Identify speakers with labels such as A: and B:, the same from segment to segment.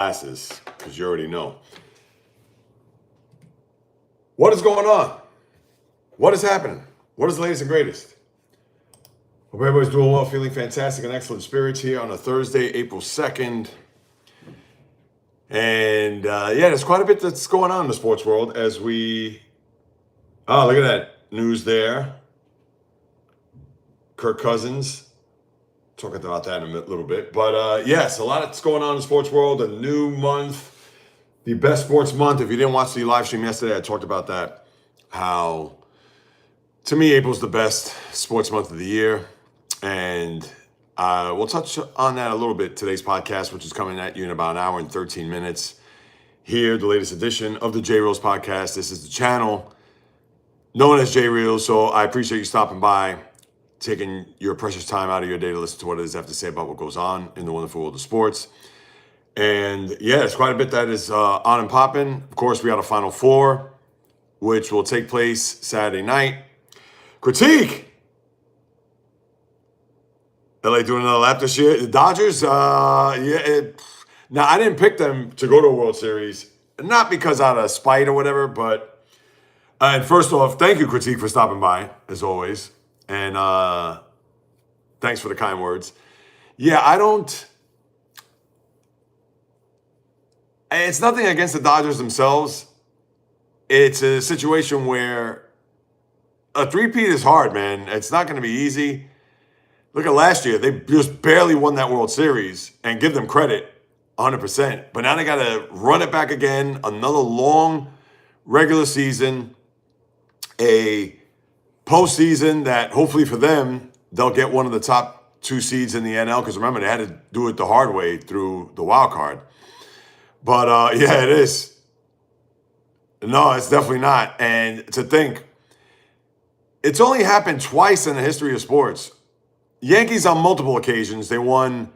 A: Glasses, because you already know. What is going on? What is happening? What is the latest and greatest? Hope everybody's doing well, feeling fantastic and excellent spirits here on a Thursday, April 2nd. And there's quite a bit that's going on in the sports world as we... Oh, look at that news there. Kirk Cousins. Talking about that in a little bit. But yes, a lot that's going on in the sports world. A new month. The best sports month. If you didn't watch the live stream yesterday, I talked about that. How, to me, April's the best sports month of the year. And we'll touch on that a little bit today's podcast, which is coming at you in about an hour and 13 minutes. Here, the latest edition of the JAYREELZ podcast. This is the channel known as JAYREELZ. So I appreciate you stopping by, taking your precious time out of your day to listen to what it is I have to say about what goes on in the wonderful world of sports. And yeah, it's quite a bit that is on and popping. Of course, we got a Final Four, which will take place Saturday night. Critique! LA doing another lap this year. The Dodgers, now I didn't pick them to go to a World Series, not because out of spite or whatever, but, and first off, thank you, Critique, for stopping by, as always. And thanks for the kind words. Yeah, it's nothing against the Dodgers themselves. It's a situation where a three-peat is hard, man. It's not going to be easy. Look at last year. They just barely won that World Series, and give them credit 100%. But now they got to run it back again. Another long regular season. A postseason that hopefully for them, they'll get one of the top 2 seeds in the NL. Because remember, they had to do it the hard way through the wild card. But yeah, it is. No, it's definitely not. And to think, it's only happened twice in the history of sports. Yankees on multiple occasions, they won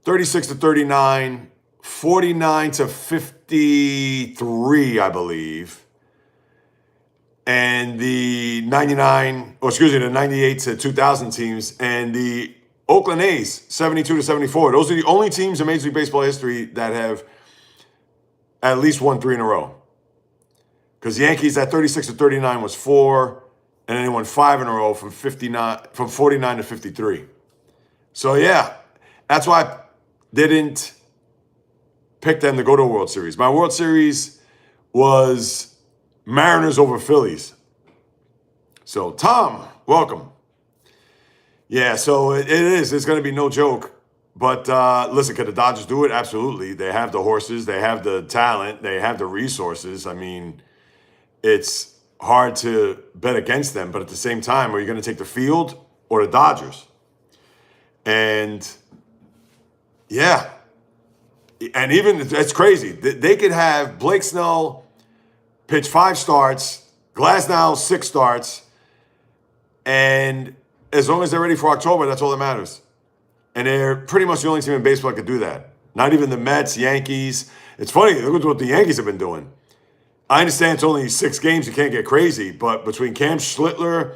A: 36-39, 49-53, I believe. And the 98 to 2000 teams, and the Oakland A's, 72-74. Those are the only teams in Major League Baseball history that have at least won 3 in a row. Because the Yankees at 36-39 was 4, and then they won 5 in a row from 49 to 53. So yeah, that's why I didn't pick them to go to a World Series. My World Series was Mariners over Phillies. So Tom, welcome. Yeah, so it is. It's going to be no joke. But listen, can the Dodgers do it? Absolutely. They have the horses. They have the talent. They have the resources. I mean, it's hard to bet against them. But at the same time, are you going to take the field or the Dodgers? And yeah. And even, it's crazy. They could have Blake Snell pitch 5 starts, Glasnow 6 starts, and as long as they're ready for October, that's all that matters. And they're pretty much the only team in baseball that could do that. Not even the Mets, Yankees. It's funny, look at what the Yankees have been doing. I understand it's only 6 games, you can't get crazy, but between Cam Schlittler,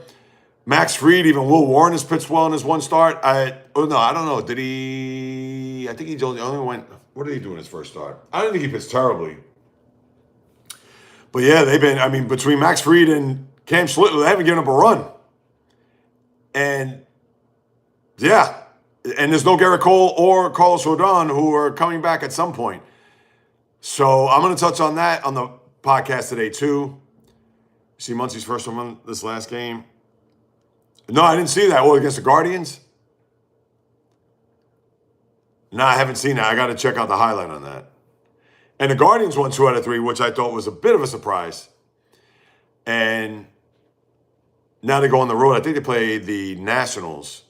A: Max Fried, even Will Warren has pitched well in his 1 start. I don't know. Did he? I think he only went, what did he do in his first start? I don't think he pitched terribly. But yeah, they've been, between Max Fried and Cam Schlittler, they haven't given up a run. And yeah, and there's no Garrett Cole or Carlos Rodon who are coming back at some point. So I'm going to touch on that on the podcast today too. See Muncie's first home run this last game? No, I didn't see that. Oh, against the Guardians? No, I haven't seen that. I got to check out the highlight on that. And the Guardians won 2 out of 3, which I thought was a bit of a surprise. And now they go on the road. I think they play the Nationals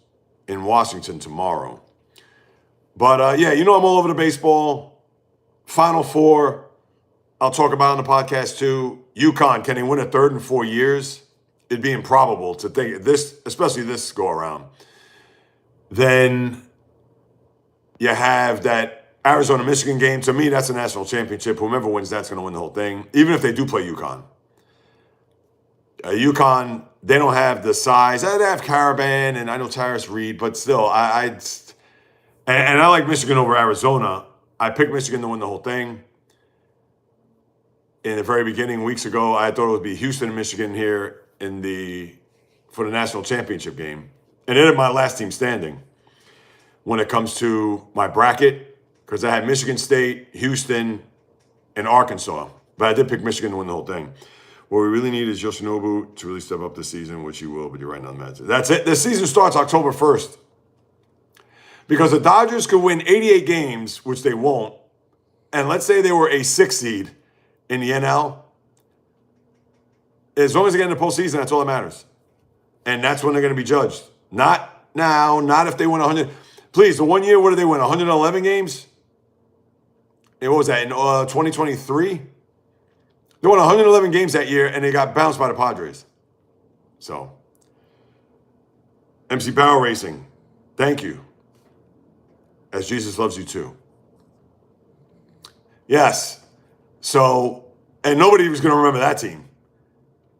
A: in Washington tomorrow. But yeah, I'm all over the baseball. Final Four, I'll talk about on the podcast too. UConn, can they win a 3rd in 4 years? It'd be improbable to think this, especially this go around. Then you have that Arizona-Michigan game. To me, that's a national championship. Whoever wins that's going to win the whole thing, even if they do play UConn. UConn, they don't have the size. They have Caravan, and I know Tyrus Reed, but still, I like Michigan over Arizona. I picked Michigan to win the whole thing. In the very beginning, weeks ago, I thought it would be Houston and Michigan here for the national championship game. And it is my last team standing when it comes to my bracket, because I had Michigan State, Houston, and Arkansas. But I did pick Michigan to win the whole thing. What we really need is Yoshinobu to really step up this season, which he will, but you're right on that. That's it. The season starts October 1st. Because the Dodgers could win 88 games, which they won't, and let's say they were a 6 seed in the NL, as long as they get in the postseason, that's all that matters. And that's when they're going to be judged. Not now, not if they win 100. Please, the 1 year, what did they win? 111 games? And what was that, in 2023? They won 111 games that year, and they got bounced by the Padres. So, MC Power Racing, thank you. As Jesus loves you too. Yes. So, and nobody was going to remember that team.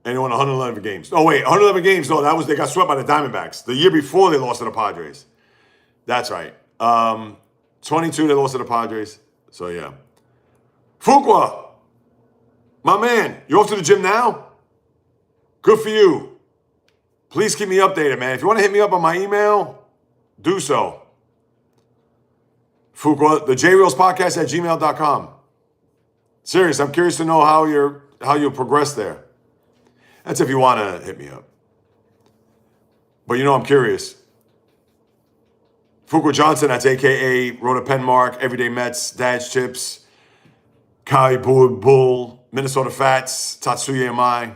A: And they won 111 games. Oh, wait, 111 games. No, they got swept by the Diamondbacks. The year before they lost to the Padres. That's right. 22, they lost to the Padres. So, yeah. Fuqua, my man, you off to the gym now? Good for you. Please keep me updated, man. If you want to hit me up on my email, do so. Fuqua, the JAYREELZ podcast at gmail.com. Serious, I'm curious to know how you'll progress there. That's if you want to hit me up. But I'm curious. Fuqua Johnson, that's AKA Rhoda Penmark, Everyday Mets, Dad's Chips, Kai Bull, Minnesota Fats, Tatsuya Amai.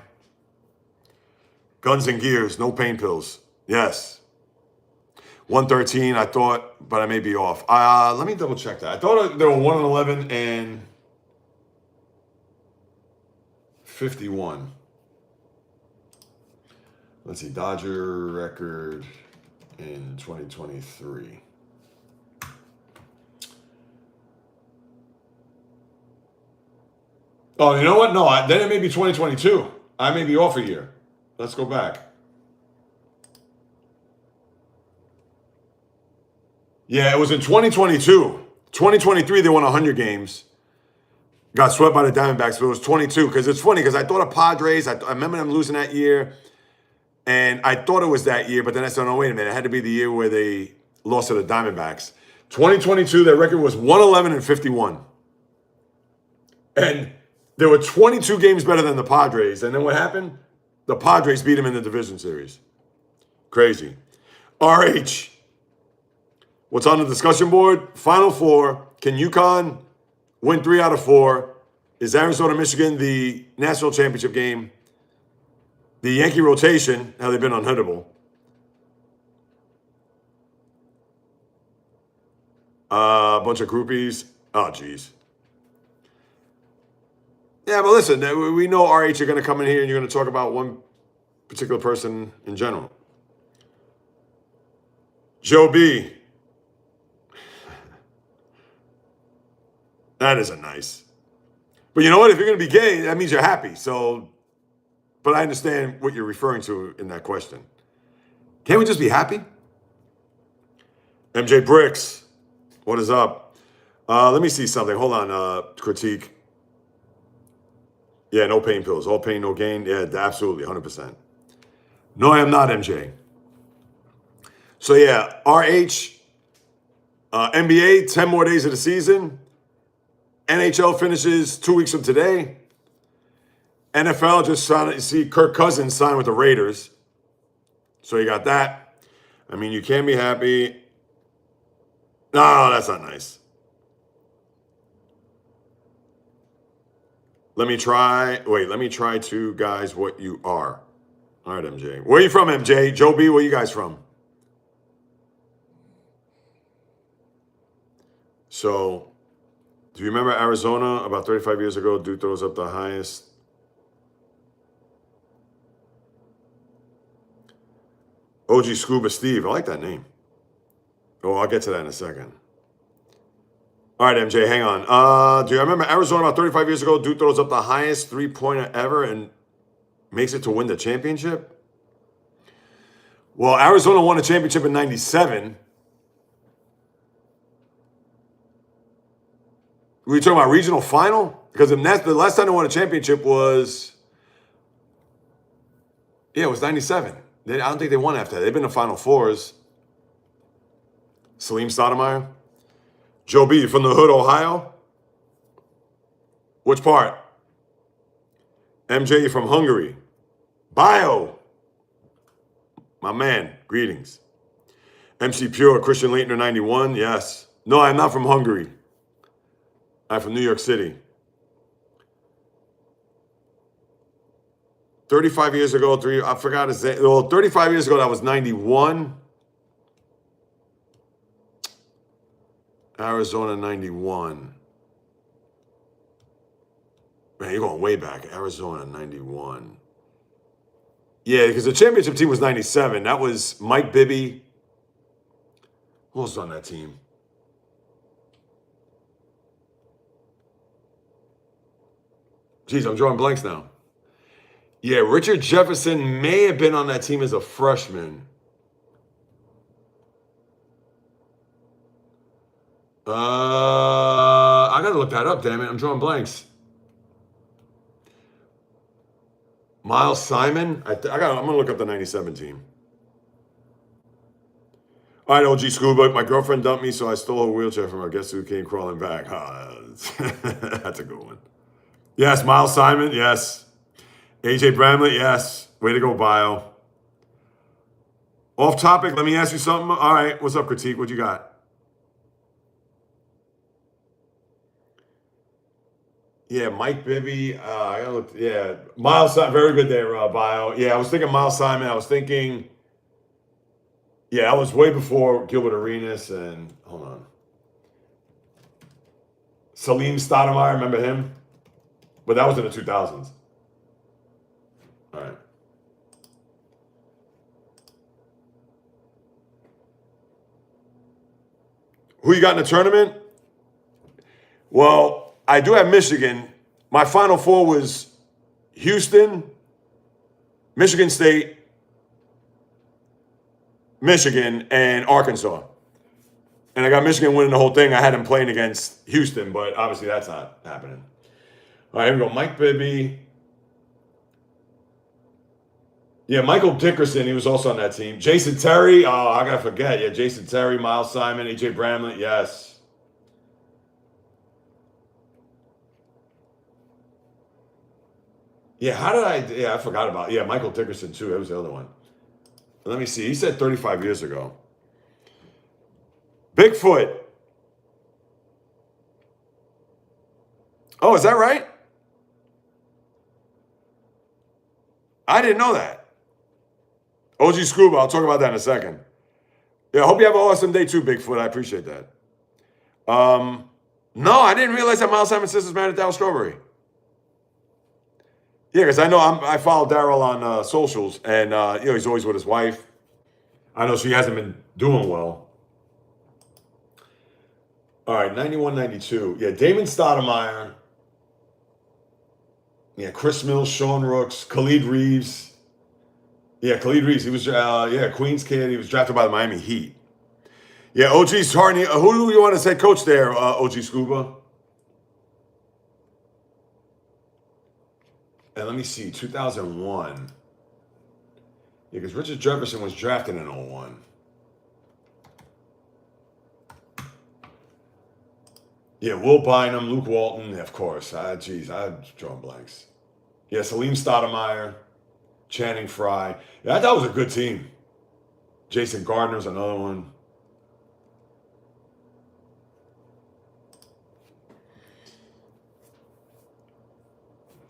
A: Guns and Gears, no pain pills. Yes. 113, I thought, but I may be off. Let me double check that. I thought they were 111 and 51. Let's see, Dodger record in 2023. Oh, you know what? No, then it may be 2022. I may be off a year. Let's go back. Yeah, it was in 2022. 2023, they won 100 games. Got swept by the Diamondbacks, but it was 22. Because it's funny, because I thought of Padres. I remember them losing that year. And I thought it was that year, but then I said, no, wait a minute. It had to be the year where they lost to the Diamondbacks. 2022, their record was 111 and 51. And they were 22 games better than the Padres. And then what happened? The Padres beat them in the division series. Crazy. RH. What's on the discussion board? Final four. Can UConn win 3 out of 4? Is Arizona-Michigan the national championship game? The Yankee rotation, how they've been unhittable. A bunch of groupies. Oh, geez. Yeah, but listen, we know RH are going to come in here and you're going to talk about one particular person in general. Joe B. That isn't nice. But you know what? If you're going to be gay, that means you're happy. So, but I understand what you're referring to in that question. Can't we just be happy? MJ Bricks, what is up? Let me see something. Hold on, critique. Yeah, no pain pills. All pain, no gain. Yeah, absolutely, 100%. No, I am not, MJ. So yeah, RH, NBA, 10 more days of the season. NHL finishes 2 weeks from today. NFL just signed, you see Kirk Cousins signed with the Raiders. So you got that. I mean, you can be happy. No, that's not nice. Let me try to, guys, what you are. All right, MJ. Where are you from, MJ? Joe B, where you guys from? So, do you remember Arizona about 35 years ago? Dude throws up the highest. OG Scuba Steve. I like that name. Oh, I'll get to that in a second. All right, MJ, hang on. Do you remember Arizona about 35 years ago? Dude throws up the highest three-pointer ever and makes it to win the championship? Well, Arizona won a championship in 97. Were you talking about regional final? Because the last time they won a championship was, it was 97. I don't think they won after that. They've been in Final Fours. Salim Stoudemire. Joe B, you from the hood, Ohio? Which part? MJ, you from Hungary. Bio. My man, greetings. MC Pure, Christian Leitner, 91, yes. No, I'm not from Hungary. I'm from New York City. 35 years ago, I forgot his name. Well, 35 years ago, that was 91. Arizona, 91. Man, you're going way back. Arizona, 91. Yeah, because the championship team was 97. That was Mike Bibby. Who else was on that team? Geez, I'm drawing blanks now. Yeah, Richard Jefferson may have been on that team as a freshman. I gotta look that up, damn it. I'm drawing blanks. Miles Simon? I'm gonna look up the 97 team. All right, OG Scuba. My girlfriend dumped me, so I stole her wheelchair from her. Guess who came crawling back? That's a good one. Yes, Miles Simon, yes. AJ Bramlett, yes. Way to go, Bio. Off topic, let me ask you something. All right, what's up, Critique? What you got? Yeah, Mike Bibby. I gotta look. Yeah, Miles Simon. Very good there, Bio. Yeah, I was thinking Miles Simon. I was thinking. Yeah, I was way before Gilbert Arenas and hold on. Salim Stoudemire, remember him? But that was in the 2000s. All right. Who you got in the tournament? Well, I do have Michigan. My Final Four was Houston, Michigan State, Michigan, and Arkansas. And I got Michigan winning the whole thing. I had them playing against Houston, but obviously that's not happening. All right, here we go. Mike Bibby. Yeah, Michael Dickerson, he was also on that team. Jason Terry, oh, I gotta forget. Yeah, Jason Terry, Miles Simon, AJ Bramlett, yes. Yeah, I forgot about, yeah, Michael Dickerson too. That was the other one. Let me see. He said 35 years ago. Bigfoot. Oh, is that right? I didn't know that. OG Scuba, I'll talk about that in a second. Yeah, I hope you have an awesome day too, Bigfoot. I appreciate that. No, I didn't realize that Miles Simon's sister's married to Darryl Strawberry. Yeah, because I know I follow Darryl on socials, and he's always with his wife. I know she hasn't been doing well. All right, 91, 92. Yeah, Damon Stoudemire. Yeah, Chris Mills, Sean Rooks, Khalid Reeves. Yeah, Khalid Reeves. He was, Queens kid. He was drafted by the Miami Heat. Yeah, OG Harney. Who do you want to say coach there, OG Scuba? And let me see, 2001. Yeah, because Richard Jefferson was drafted in 01. Yeah, Will Bynum, Luke Walton, of course. I'm drawing blanks. Yeah, Salim Stoudemire, Channing Frye. Yeah, I thought it was a good team. Jason Gardner's another one.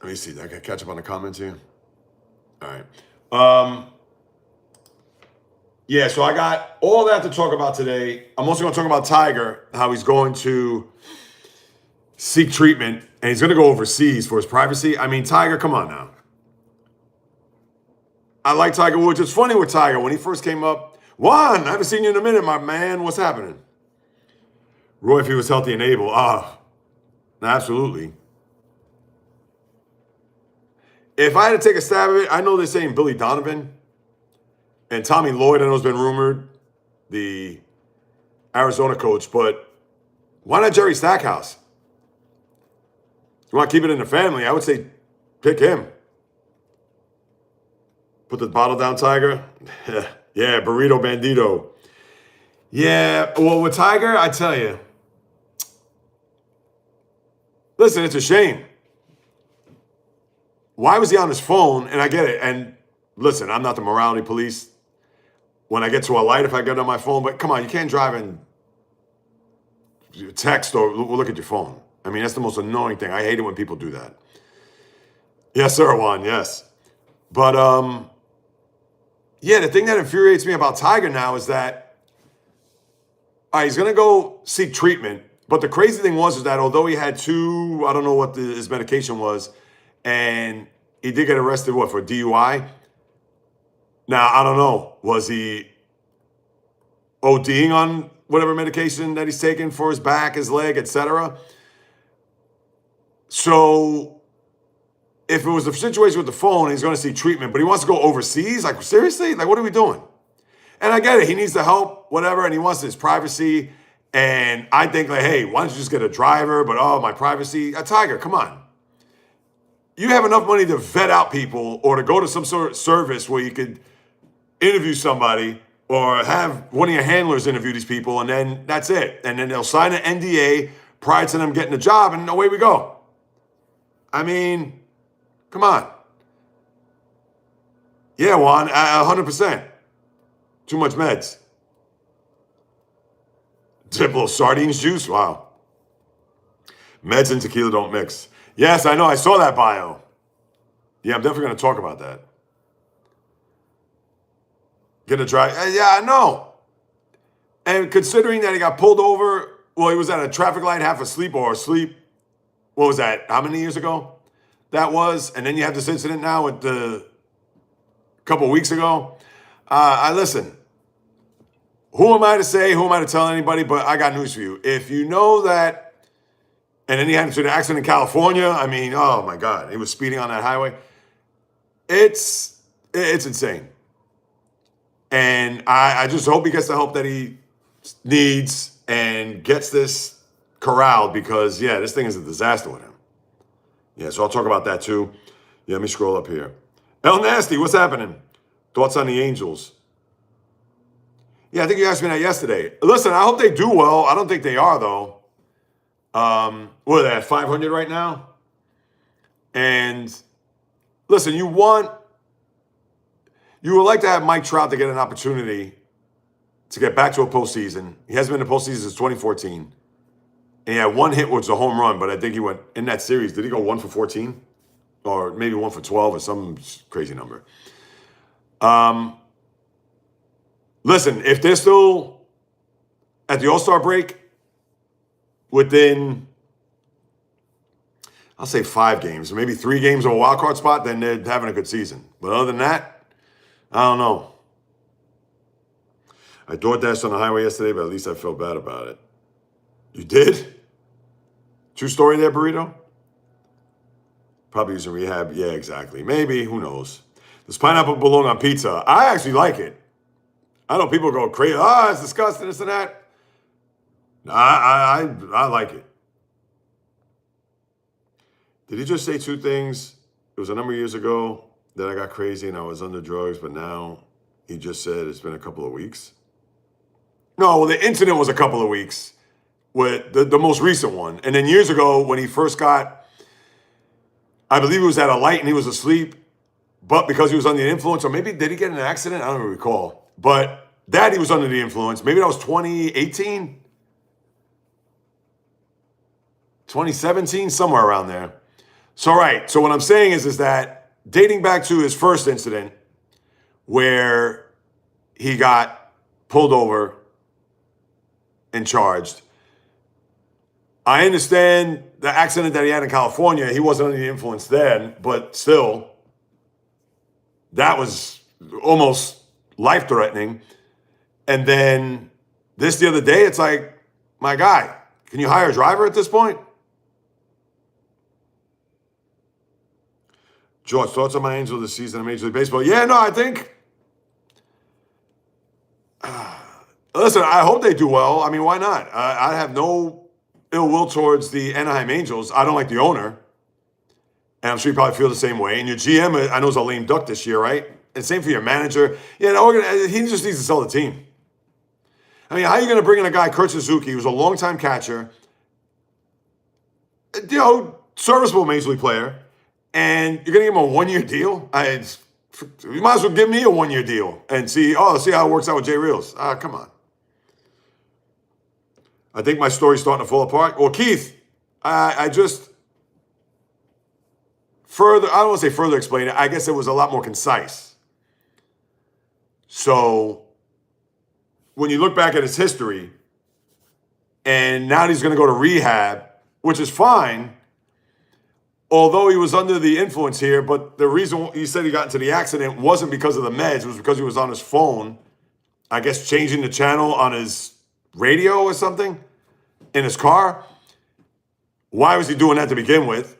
A: Let me see. Did I catch up on the comments here? All right. Yeah, so I got all that to talk about today. I'm also going to talk about Tiger, how he's going to seek treatment, and he's going to go overseas for his privacy. I mean, Tiger, come on now. I like Tiger Woods. It's funny with Tiger. When he first came up, Juan, I haven't seen you in a minute, my man. What's happening? Roy, if he was healthy and able. Absolutely. If I had to take a stab at it, I know they're saying Billy Donovan. And Tommy Lloyd, I know, has been rumored, the Arizona coach, but why not Jerry Stackhouse? You want to keep it in the family, I would say pick him. Put the bottle down, Tiger. Yeah, Burrito Bandito. Yeah, well, with Tiger, I tell you, listen, it's a shame. Why was he on his phone? And I get it. And listen, I'm not the morality police. When I get to a light, if I get on my phone, but come on, you can't drive and text or look at your phone. I mean, that's the most annoying thing. I hate it when people do that. Yes, sir, Juan, yes. But, yeah, the thing that infuriates me about Tiger now is that, all right, he's going to go seek treatment. But the crazy thing was is that although he had I don't know what his medication was, and he did get arrested, for DUI? Now, I don't know. Was he ODing on whatever medication that he's taking for his back, his leg, etc.? So if it was the situation with the phone, he's going to seek treatment, but he wants to go overseas? Like, seriously? Like, what are we doing? And I get it. He needs the help, whatever, and he wants his privacy. And I think, like, hey, why don't you just get a driver? But, oh, my privacy. Tiger, come on. You have enough money to vet out people or to go to some sort of service where you could interview somebody or have one of your handlers interview these people, and then that's it. And then they'll sign an NDA prior to them getting the job, and away we go. I mean, come on. Yeah, Juan, 100%. Too much meds. Diplo sardines juice? Wow. Meds and tequila don't mix. Yes, I know. I saw that bio. Yeah, I'm definitely going to talk about that. Get a drive. Yeah, I know. And considering that he got pulled over, well, he was at a traffic light half asleep or asleep. What was that? How many years ago that was? And then you have this incident now with a couple of weeks ago. I listen. Who am I to say? Who am I to tell anybody? But I got news for you. If you know that, and then he had an accident in California. I mean, oh my God, he was speeding on that highway. It's insane. And I just hope he gets the help that he needs and gets this corralled because, yeah, this thing is a disaster with him. Yeah, so I'll talk about that too. Yeah, let me scroll up here. El Nasty, what's happening? Thoughts on the Angels? Yeah, I think you asked me that yesterday. Listen, I hope they do well. I don't think they are, though. What are they at, 500 right now? And listen, you would like to have Mike Trout to get an opportunity to get back to a postseason. He hasn't been in the postseason since 2014. And he had one hit, which was a home run, but I think he went, in that series, did he go 1 for 14? Or maybe 1 for 12 or some crazy number. Listen, if they're still at the All-Star break within, I'll say 5 games, or maybe 3 games of a wild card spot, then they're having a good season. But other than that, I don't know. I DoorDashed on the highway yesterday, but at least I felt bad about it. You did? True story there, Burrito? Probably using rehab. Yeah, exactly. Maybe. Who knows? Does pineapple belong on pizza? I actually like it. I know people go crazy. Oh, it's disgusting, this and that. I like it. Did he just say 2 things? It was a number of years ago that I got crazy and I was under drugs, but now he just said it's been a couple of weeks. No, well, the incident was a couple of weeks with the most recent one. And then years ago when he first got, I believe he was at a light and he was asleep, but because he was under the influence, or maybe did he get in an accident? I don't even recall. But that he was under the influence. Maybe that was 2018, 2017, somewhere around there. So, right. So what I'm saying is that dating back to his first incident where he got pulled over and charged, I understand the accident that he had in California. He wasn't under the influence then, but still, that was almost life-threatening. And then this the other day, it's like, my guy, can you hire a driver at this point? George, thoughts on my Angels this season in Major League Baseball? Yeah, no, I think, listen, I hope they do well. I mean, why not? I have no ill will towards the Anaheim Angels. I don't like the owner. And I'm sure you probably feel the same way. And your GM, I know, is a lame duck this year, right? And same for your manager. Yeah, he just needs to sell the team. I mean, how are you going to bring in a guy, Kurt Suzuki, who's a longtime catcher, serviceable major league player, and you're going to give him a one-year deal? You might as well give me a one-year deal and see how it works out with JAYREELZ. Come on. I think my story's starting to fall apart. Well, Keith, I just I don't want to say further explain it. I guess it was a lot more concise. So when you look back at his history, and now he's going to go to rehab, which is fine, although he was under the influence here, but the reason he said he got into the accident wasn't because of the meds. It was because he was on his phone, I guess changing the channel on his radio or something in his car. Why was he doing that to begin with?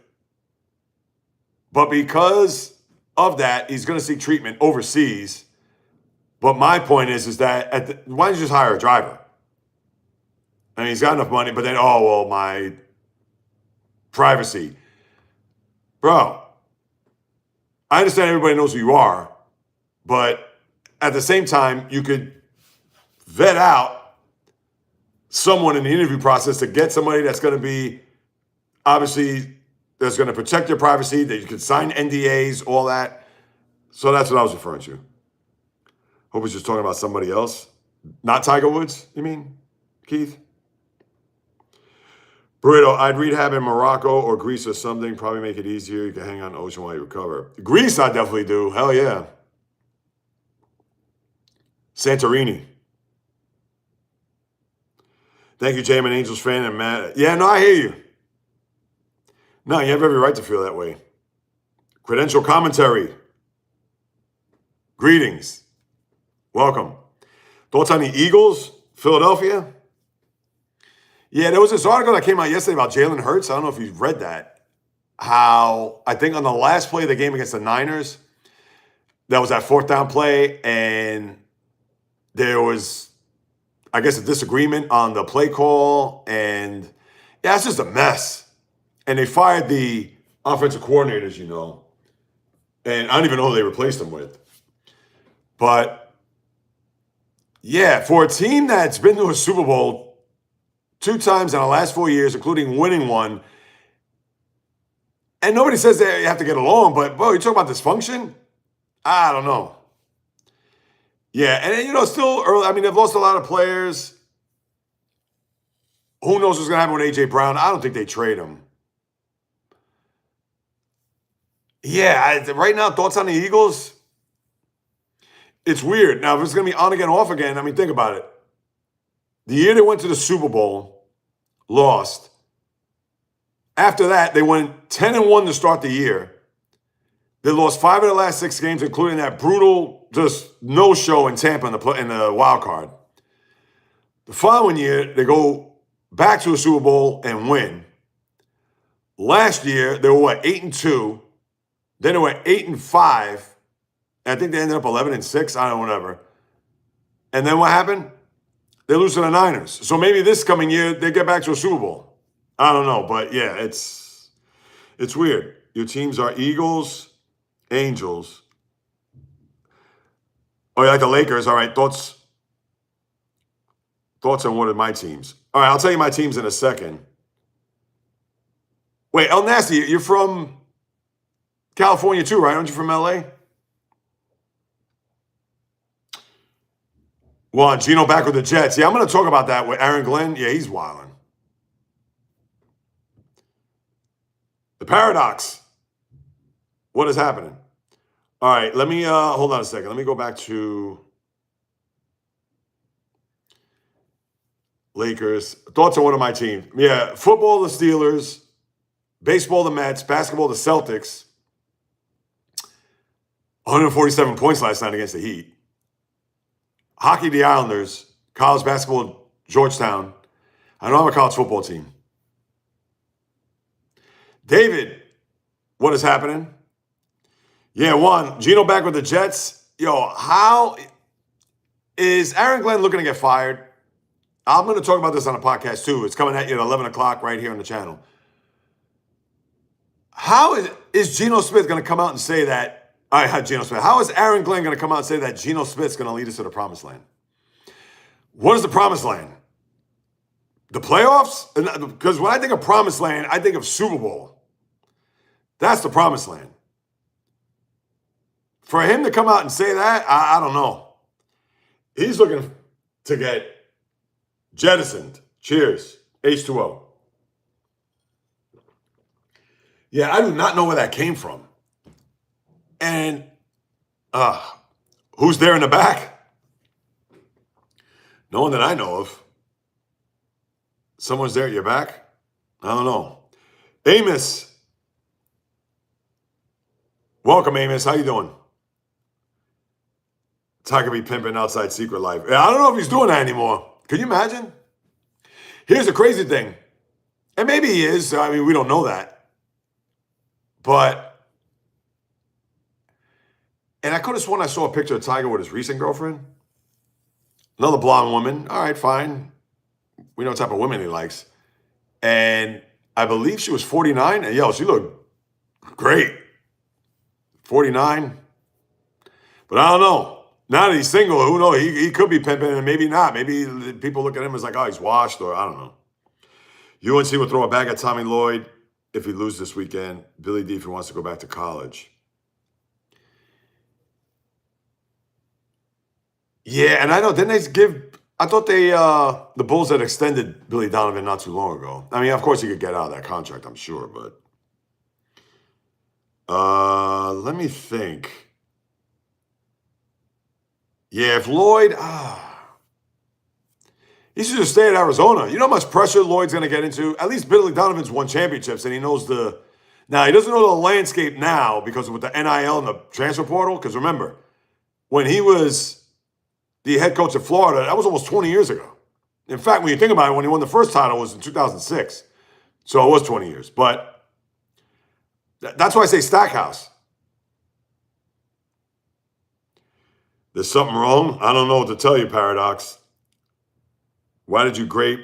A: But because of that, he's going to seek treatment overseas. But my point is that why don't you just hire a driver? I mean, he's got enough money, but then, my privacy. Bro, I understand everybody knows who you are, but at the same time, you could vet out someone in the interview process to get somebody that's going to be, obviously, that's going to protect your privacy, that you can sign NDAs, all that. So that's what I was referring to. Hope he's just talking about somebody else. Not Tiger Woods, you mean, Keith? Burrito, I'd rehab in Morocco or Greece or something. Probably make it easier. You can hang on the ocean while you recover. Greece, I definitely do. Hell yeah. Santorini. Thank you, Jay. I'm an Angels fan and Matt. Yeah, no, I hear you. No, you have every right to feel that way. Credential commentary. Greetings. Welcome. Thoughts on the Eagles, Philadelphia? Yeah, there was this article that came out yesterday about Jalen Hurts. I don't know if you've read that. How, I think on the last play of the game against the Niners, that was that fourth down play, and there was, I guess, a disagreement on the play call, and yeah, it's just a mess. And they fired the offensive coordinators, and I don't even know who they replaced them with. But yeah, for a team that's been to a Super Bowl 2 times in the last 4 years, including winning one, and nobody says that you have to get along, but, bro, you talk about dysfunction? I don't know. Yeah, and, still early. I mean, they've lost a lot of players. Who knows what's going to happen with A.J. Brown? I don't think they trade him. Yeah, right now, thoughts on the Eagles? It's weird. Now, if it's going to be on again, off again, I mean, think about it. The year they went to the Super Bowl, lost. After that, they went 10-1 to start the year. They lost 5 of the last 6 games, including that brutal, just no-show in Tampa in the wild card. The following year, they go back to a Super Bowl and win. Last year, they were 8-2. Then they were 8-5. And I think they ended up 11-6. I don't know, whatever. And then what happened? They lose to the Niners. So maybe this coming year, they get back to a Super Bowl. I don't know. But yeah, it's weird. Your teams are Eagles, Angels. Oh, you like the Lakers? All right. Thoughts on one of my teams. All right, I'll tell you my teams in a second. Wait, El Nasty, you're from California too, right? Aren't you from LA? Well, Gino back with the Jets. Yeah, I'm going to talk about that with Aaron Glenn. Yeah, he's wilding. The paradox. What is happening? All right, let me hold on a second. Let me go back to Lakers. Thoughts on one of my teams. Yeah, football, the Steelers. Baseball, the Mets. Basketball, the Celtics. 147 points last night against the Heat. Hockey, the Islanders. College basketball, Georgetown. I know I'm a college football team. David, what is happening? Yeah, one, Gino back with the Jets. Yo, how is Aaron Glenn looking to get fired? I'm going to talk about this on a podcast too. It's coming at you at 11 o'clock right here on the channel. How is Geno Smith going to come out and say that? I had Geno Smith. How is Aaron Glenn going to come out and say that Geno Smith's going to lead us to the promised land? What is the promised land? The playoffs? Because when I think of promised land, I think of Super Bowl. That's the promised land. For him to come out and say that, I don't know. He's looking to get jettisoned. Cheers. H2O. Yeah, I do not know where that came from. And who's there in the back? No one that I know of. Someone's there at your back? I don't know. Amos. Welcome, Amos. How you doing? Tiger be pimping outside Secret Life. I don't know if he's doing that anymore. Can you imagine? Here's the crazy thing. And maybe he is. I mean, we don't know that. But, and I could have sworn I saw a picture of Tiger with his recent girlfriend. Another blonde woman. All right, fine. We know what type of women he likes. And I believe she was 49. And yo, she looked great. 49. But I don't know. Now that he's single, who knows? He could be pimping and maybe not. Maybe people look at him as like, oh, he's washed, or I don't know. UNC will throw a bag at Tommy Lloyd if he loses this weekend. Billy D if he wants to go back to college. Yeah, and I know, didn't they give, I thought they, the Bulls had extended Billy Donovan not too long ago. I mean, of course he could get out of that contract, I'm sure, but let me think. Yeah, if Lloyd, he should just stay at Arizona. You know how much pressure Lloyd's going to get into? At least Billy Donovan's won championships, and he knows now he doesn't know the landscape now because with the NIL and the transfer portal. Because remember, when he was the head coach of Florida, that was almost 20 years ago. In fact, when you think about it, when he won the first title was in 2006. So it was 20 years. But that's why I say Stackhouse. There's something wrong? I don't know what to tell you, Paradox. Why did you grape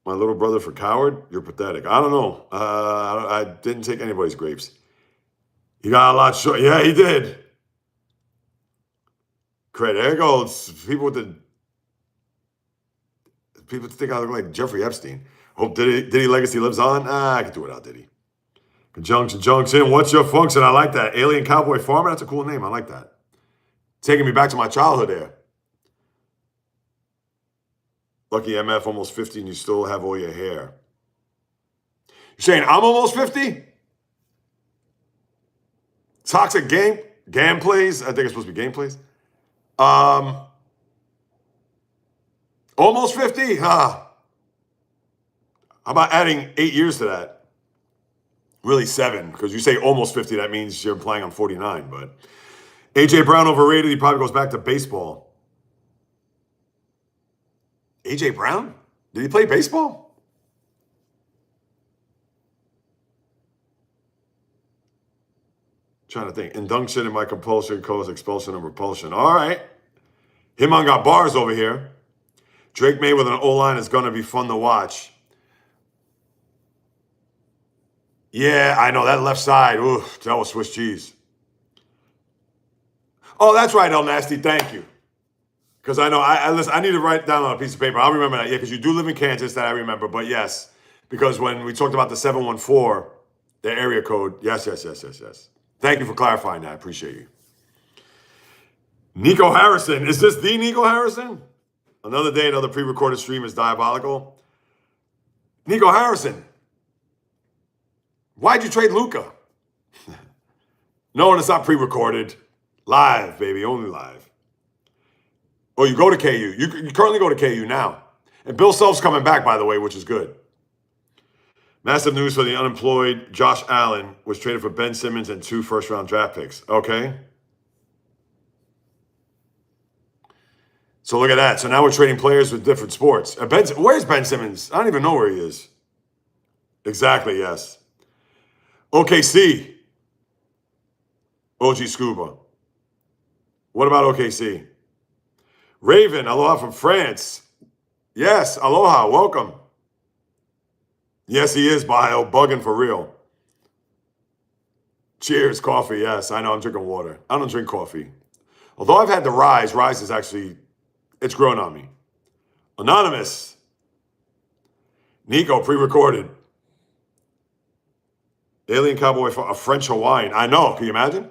A: my little brother for coward? You're pathetic. I don't know. I didn't take anybody's grapes. He got a lot short. Yeah, he did. Great. There goes. People think I look like Jeffrey Epstein. Hope Diddy legacy lives on. I can do it out, Diddy. Conjunction Junction. What's your function? I like that. Alien Cowboy Farmer. That's a cool name. I like that. Taking me back to my childhood there. Lucky MF, almost 50, and you still have all your hair. You're saying I'm almost 50? Toxic game plays. I think it's supposed to be game plays. Almost 50? How about adding 8 years to that? Really 7, because you say almost 50, that means you're implying I'm 49, but A.J. Brown overrated. He probably goes back to baseball. A.J. Brown? Did he play baseball? Trying to think. Induction in my compulsion cause expulsion and repulsion. All right. Himon got bars over here. Drake May with an O-line is going to be fun to watch. Yeah, I know. That left side. Oof, that was Swiss cheese. Oh, that's right, El Nasty. Thank you. Because I know, listen, I need to write down on a piece of paper. I'll remember that. Yeah, because you do live in Kansas, that I remember. But yes, because when we talked about the 714, the area code, yes. Thank you for clarifying that. I appreciate you. Nico Harrison. Is this the Nico Harrison? Another day, another pre-recorded stream is diabolical. Nico Harrison. Why'd you trade Luka? No, it's not pre-recorded. Live, baby. Only live. Oh, you go to KU. You currently go to KU now. And Bill Self's coming back, by the way, which is good. Massive news for the unemployed. Josh Allen was traded for Ben Simmons and 2 first-round draft picks. Okay. So look at that. So now we're trading players with different sports. Where's Ben Simmons? I don't even know where he is. Exactly, yes. OKC. OG Scuba. What about OKC? Raven, aloha from France. Yes, aloha, welcome. Yes, he is, Bio, bugging for real. Cheers, coffee. Yes, I know. I'm drinking water. I don't drink coffee. Although I've had the Rise. Rise is actually, it's grown on me. Anonymous. Nico, pre-recorded. Alien Cowboy, a French Hawaiian. I know. Can you imagine?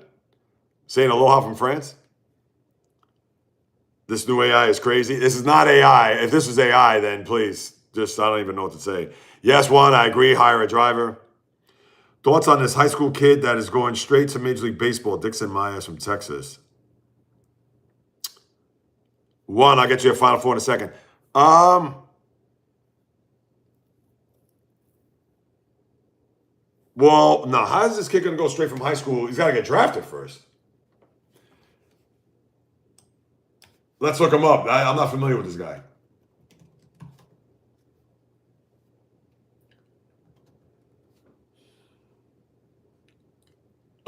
A: Saying aloha from France? This new AI is crazy. This is not AI. If this was AI, then please, just, I don't even know what to say. Yes, Juan, I agree. Hire a driver. Thoughts on this high school kid that is going straight to Major League Baseball, Dixon Myers from Texas? Juan, I'll get you a Final Four in a second. Well, no, how is this kid going to go straight from high school? He's got to get drafted first. Let's look him up. I'm not familiar with this guy.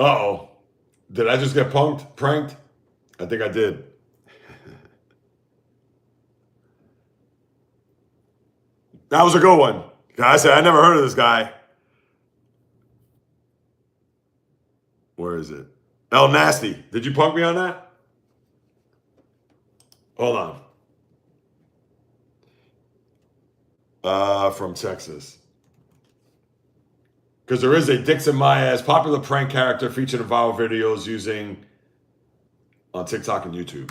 A: Uh-oh. Did I just get pranked? I think I did. That was a good one. I said, I never heard of this guy. Where is it? El Nasty. Did you punk me on that? Hold on. From Texas. Because there is a Dixon Myers, popular prank character featured in viral videos using on TikTok and YouTube.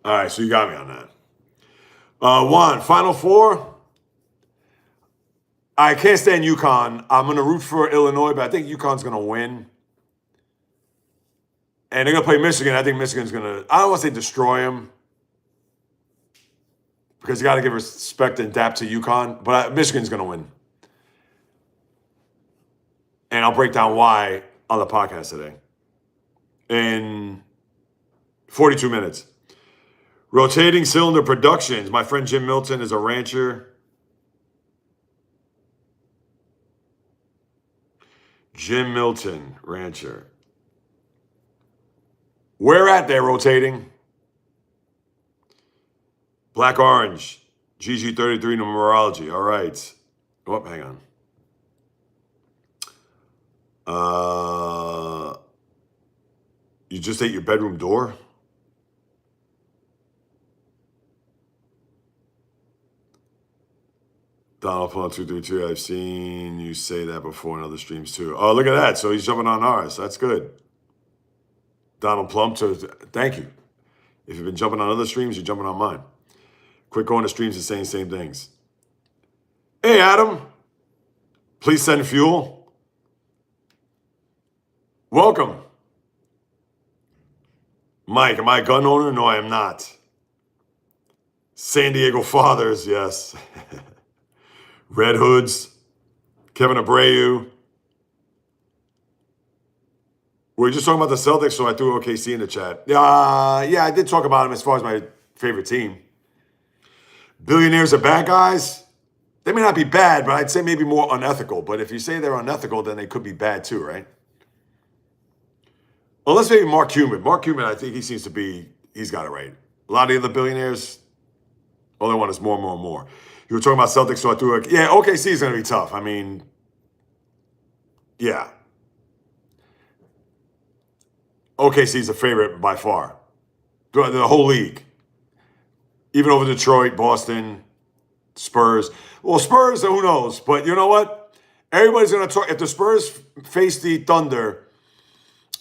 A: All right, so you got me on that. Juan, Final Four. I can't stand UConn. I'm going to root for Illinois, but I think UConn's going to win. And they're going to play Michigan. I think Michigan's going to, I don't want to say destroy them, because you got to give respect and adapt to UConn, but Michigan's going to win. And I'll break down why on the podcast today in 42 minutes. Rotating Cylinder Productions. My friend Jim Milton is a rancher. Jim Milton, rancher. Where at there, rotating? Black Orange. GG33 numerology. All right. Oh, hang on. You just ate your bedroom door? Donald Plum 232. I've seen you say that before in other streams too. Oh, look at that. So he's jumping on ours. That's good. Donald Plum, thank you. If you've been jumping on other streams, you're jumping on mine. Quit going to streams and saying the same things. Hey, Adam. Please send fuel. Welcome. Mike, am I a gun owner? No, I am not. San Diego Fathers, yes. Red Hoods. Kevin Abreu. We were just talking about the Celtics, so I threw OKC in the chat. Yeah, I did talk about them as far as my favorite team. Billionaires are bad guys. They may not be bad, but I'd say maybe more unethical. But if you say they're unethical, then they could be bad too, right? Unless maybe Mark Cuban. Mark Cuban, I think he seems to be, he's got it right. A lot of the other billionaires, all they want is more and more and more. You were talking about Celtics, so I threw OKC is going to be tough. I mean, yeah. OKC is a favorite by far. The whole league. Even over Detroit, Boston, Spurs. Well, Spurs, who knows? But you know what? Everybody's going to talk. If the Spurs face the Thunder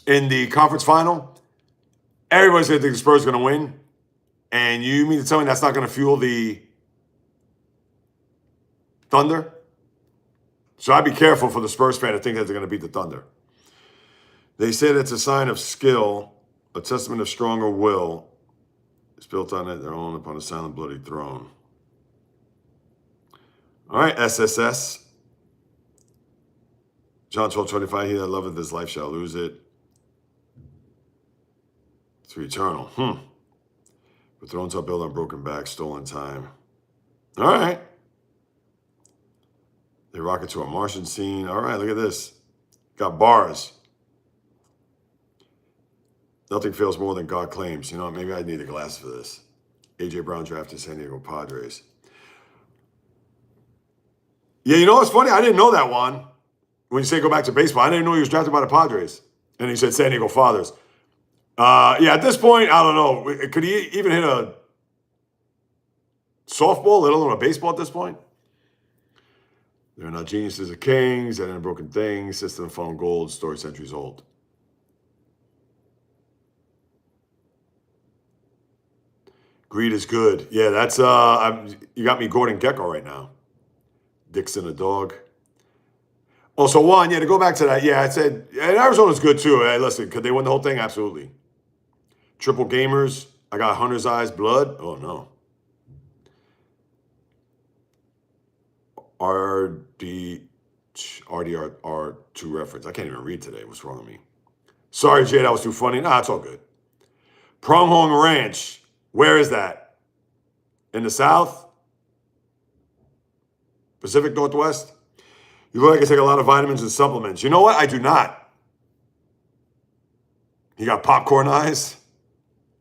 A: in the conference final, everybody's going to think the Spurs are going to win. And you mean to tell me that's not going to fuel the Thunder? So I'd be careful for the Spurs fan to think that they're going to beat the Thunder. They said it's a sign of skill, a testament of stronger will. It's built on it, their own upon a silent, bloody throne. All right, SSS. John 12:25, he that loveth his life shall lose it. It's eternal. But thrones are built on broken backs, stolen time. All right. They rocket to a Martian scene. All right, look at this. Got bars. Nothing fails more than God claims. You know, maybe I need a glass for this. A.J. Brown drafted San Diego Padres. Yeah, you know what's funny? I didn't know that one. When you say go back to baseball, I didn't know he was drafted by the Padres. And he said San Diego Fathers. Yeah, at this point, I don't know. Could he even hit a softball, let alone a baseball at this point? They're not geniuses or kings. That ain't broken things. System found gold. Story centuries old. Greed is good. Yeah, that's you got me Gordon Gecko right now. Dixon a dog. Oh, so Juan, yeah, to go back to that, yeah, I said, and Arizona's good too. Hey, listen, could they win the whole thing? Absolutely. Triple gamers. I got Hunter's Eyes Blood. Oh, no. RDR2 reference. I can't even read today. What's wrong with me? Sorry, Jay, that was too funny. Nah, it's all good. Pronghorn Ranch. Where is that? In the South? Pacific Northwest? You look like you take a lot of vitamins and supplements. You know what? I do not. You got popcorn eyes?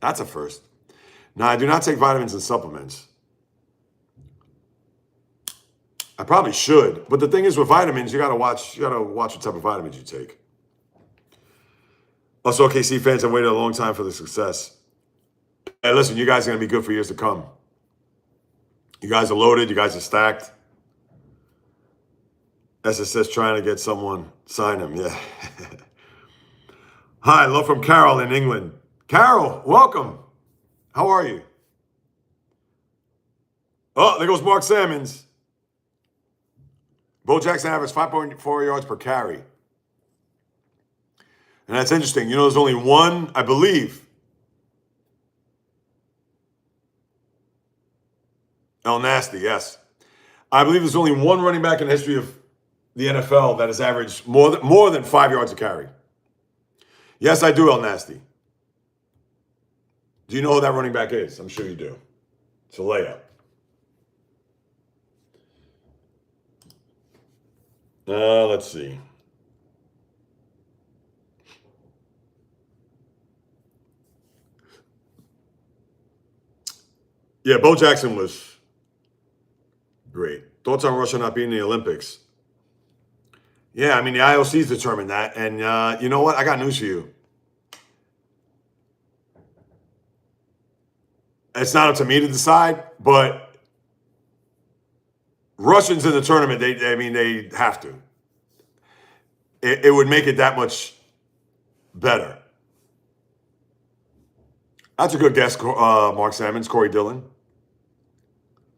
A: That's a first. No, I do not take vitamins and supplements. I probably should, but the thing is with vitamins, you gotta watch what type of vitamins you take. Also, KC fans have waited a long time for the success. Hey, listen, you guys are gonna be good for years to come. You guys are loaded, you guys are stacked. SSS trying to get someone, sign him, yeah. Hi, love from Carol in England. Carol, welcome. How are you? Oh, there goes Mark Salmons. Bo Jackson averaged 5.4 yards per carry. And that's interesting. You know, there's only one, I believe. El Nasty, yes. I believe there's only one running back in the history of the NFL that has averaged more than 5 yards a carry. Yes, I do, El Nasty. Do you know who that running back is? I'm sure you do. It's a layup. Let's see. Yeah, Bo Jackson was great. Thoughts on Russia not being in the Olympics? Yeah, I mean, the IOC's determined that. And you know what? I got news for you. It's not up to me to decide, but Russians in the tournament, they have to. It would make it that much better. That's a good guess, Mark Salmons, Corey Dillon.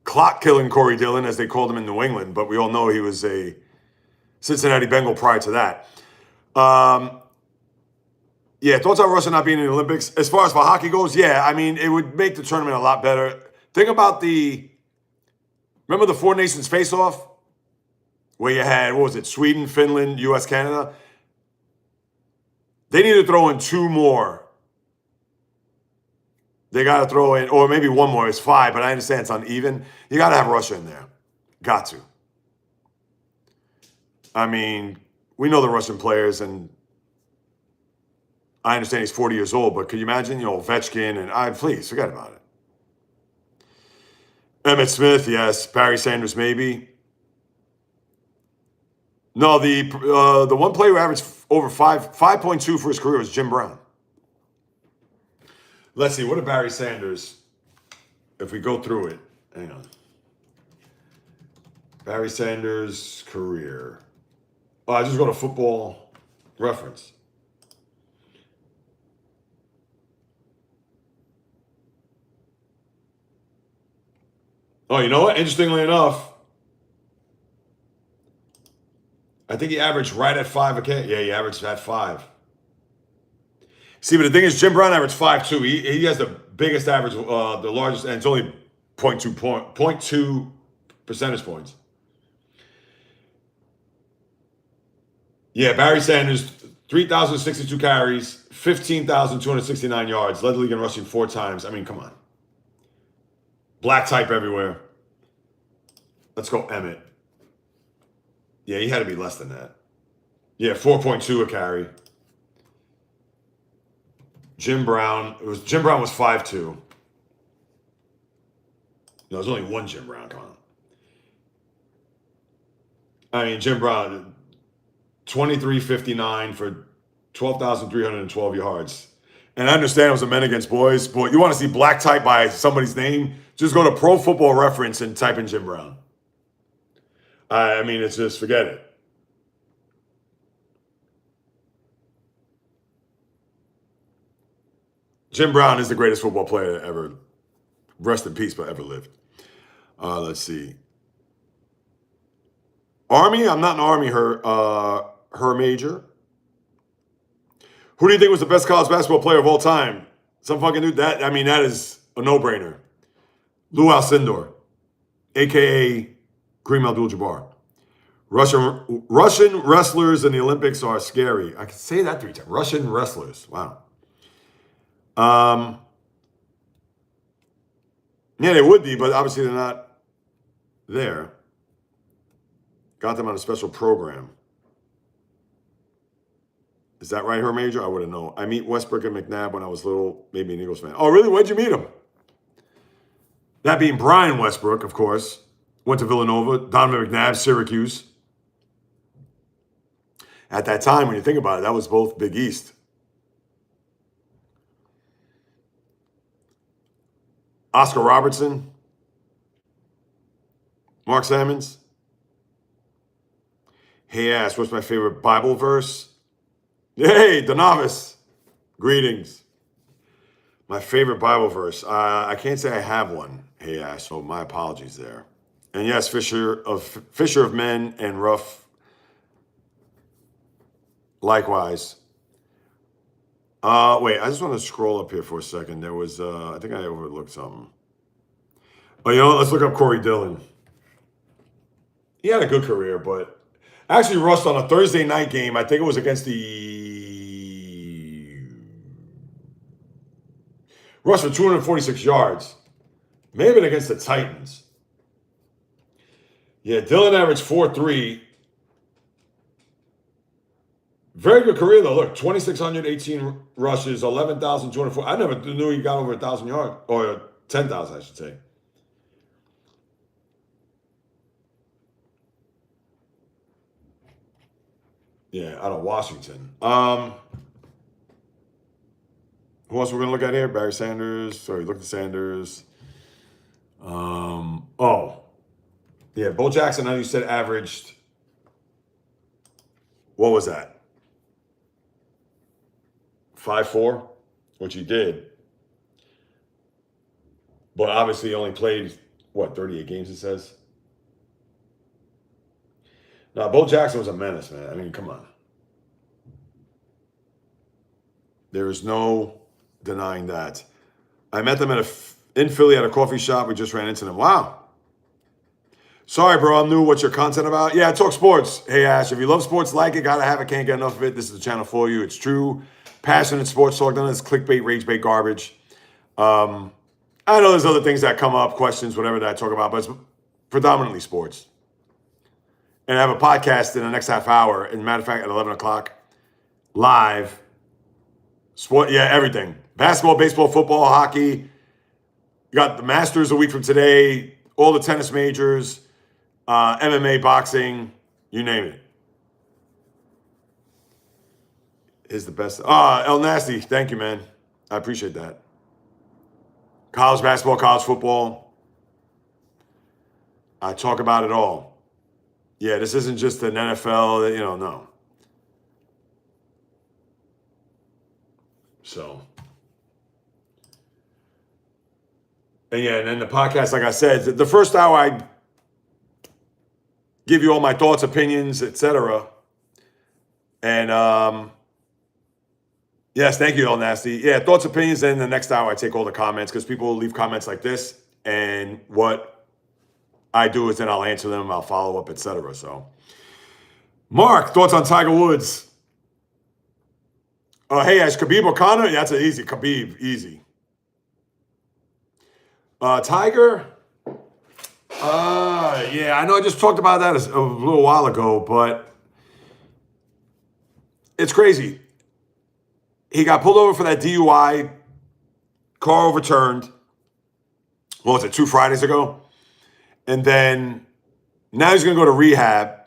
A: Clock-killing Corey Dillon, as they called him in New England, but we all know he was a Cincinnati Bengal prior to that. Yeah, thoughts on Russia not being in the Olympics? As far as for hockey goes, yeah, I mean, it would make the tournament a lot better. Think about remember the Four Nations face-off? Where you had, what was it, Sweden, Finland, U.S., Canada? They need to throw in two more. They got to throw in, or maybe one more. It's 5, but I understand it's uneven. You got to have Russia in there. Got to. I mean, we know the Russian players, and I understand he's 40 years old, but could you imagine, Ovechkin, and please, forget about it. Emmett Smith, yes. Barry Sanders, maybe. No, the one player who averaged over 5.2 for his career was Jim Brown. Let's see, what did Barry Sanders, if we go through it, hang on. Barry Sanders' career. Oh, I just go to Football Reference. Oh, you know what? Interestingly enough, I think he averaged right at 5 again. Yeah, he averaged at 5. See, but the thing is, Jim Brown averaged 5.2. He has the biggest average, the largest, and it's only 0.2 percentage points. Yeah, Barry Sanders, 3,062 carries, 15,269 yards, led the league in rushing 4 times. I mean, come on. Black type everywhere. Let's go Emmett. Yeah, he had to be less than that. Yeah, 4.2 a carry. Jim Brown. Jim Brown was 5'2". No, there's only one Jim Brown. Come on. I mean, Jim Brown, 23.59 for 12,312 yards. And I understand it was a men against boys, but you want to see black type by somebody's name, just go to Pro Football Reference and type in Jim Brown. I mean, it's just, forget it. Jim Brown is the greatest football player that ever, rest in peace, but ever lived. Let's see. Army, I'm not an Army her major. Who do you think was the best college basketball player of all time? Some fucking dude. That is a no-brainer. Lou Alcindor, a.k.a. Kareem Abdul-Jabbar. Russian wrestlers in the Olympics are scary. I can say that 3 times. Russian wrestlers. Wow. Yeah, they would be, but obviously they're not there. Got them on a special program. Is that right, her major? I wouldn't know. I meet Westbrook and McNabb when I was little, maybe an Eagles fan. Oh, really? Where'd you meet him? That being Brian Westbrook, of course. Went to Villanova. Donovan McNabb, Syracuse. At that time, when you think about it, that was both Big East. Oscar Robertson. Mark Sammons. Hey, ass, what's my favorite Bible verse? Hey, the novice. Greetings. My favorite Bible verse. I can't say I have one. Hey, ass, so my apologies there. And yes, Fisher of Men and Rough. Likewise. Wait, I just want to scroll up here for a second. There was, I think I overlooked something. Oh, let's look up Corey Dillon. He had a good career, but actually rushed on a Thursday night game. I think it was against rushed for 246 yards. Maybe against the Titans. Yeah, Dillon averaged 4.3. Very good career, though. Look, 2,618 rushes, 11,204. I never knew he got over 1,000 yards, or 10,000, I should say. Yeah, out of Washington. Who else we're going to look at here? Barry Sanders. Sorry, look at Sanders. Yeah, Bo Jackson, I know you said averaged, what was that? 5'4", which he did. But obviously he only played, 38 games it says? Now, Bo Jackson was a menace, man. I mean, come on. There is no denying that. I met them in Philly at a coffee shop. We just ran into them. Wow. Sorry, bro. I'm new. What's your content about? Yeah, I talk sports. Hey, Ash, if you love sports, like it, gotta have it, can't get enough of it. This is the channel for you. It's true. Passionate sports talk. None of this clickbait, rage bait garbage. I know there's other things that come up, questions, whatever that I talk about, but it's predominantly sports. And I have a podcast in the next half hour. As a matter of fact, at 11 o'clock, live. Sport, yeah, everything. Basketball, baseball, football, hockey. You got the Masters a week from today, all the tennis majors, MMA, boxing, you name it. Is the best. El Nasty, thank you, man. I appreciate that. College basketball, college football. I talk about it all. Yeah, this isn't just an NFL, no. So. And yeah, and then the podcast, like I said, the first hour I give you all my thoughts, opinions, etc. And yes, thank you, El Nasty. Yeah, thoughts, opinions, and the next hour I take all the comments because people leave comments like this. And what I do is then I'll answer them, I'll follow up, etc. So, Mark, thoughts on Tiger Woods? Hey, Ash, Khabib or Conor? Yeah, that's an easy. Khabib, easy. Tiger? Yeah, I know I just talked about that a little while ago, but it's crazy. he got pulled over for that DUI, car overturned. What was it, 2 Fridays ago? And then now he's going to go to rehab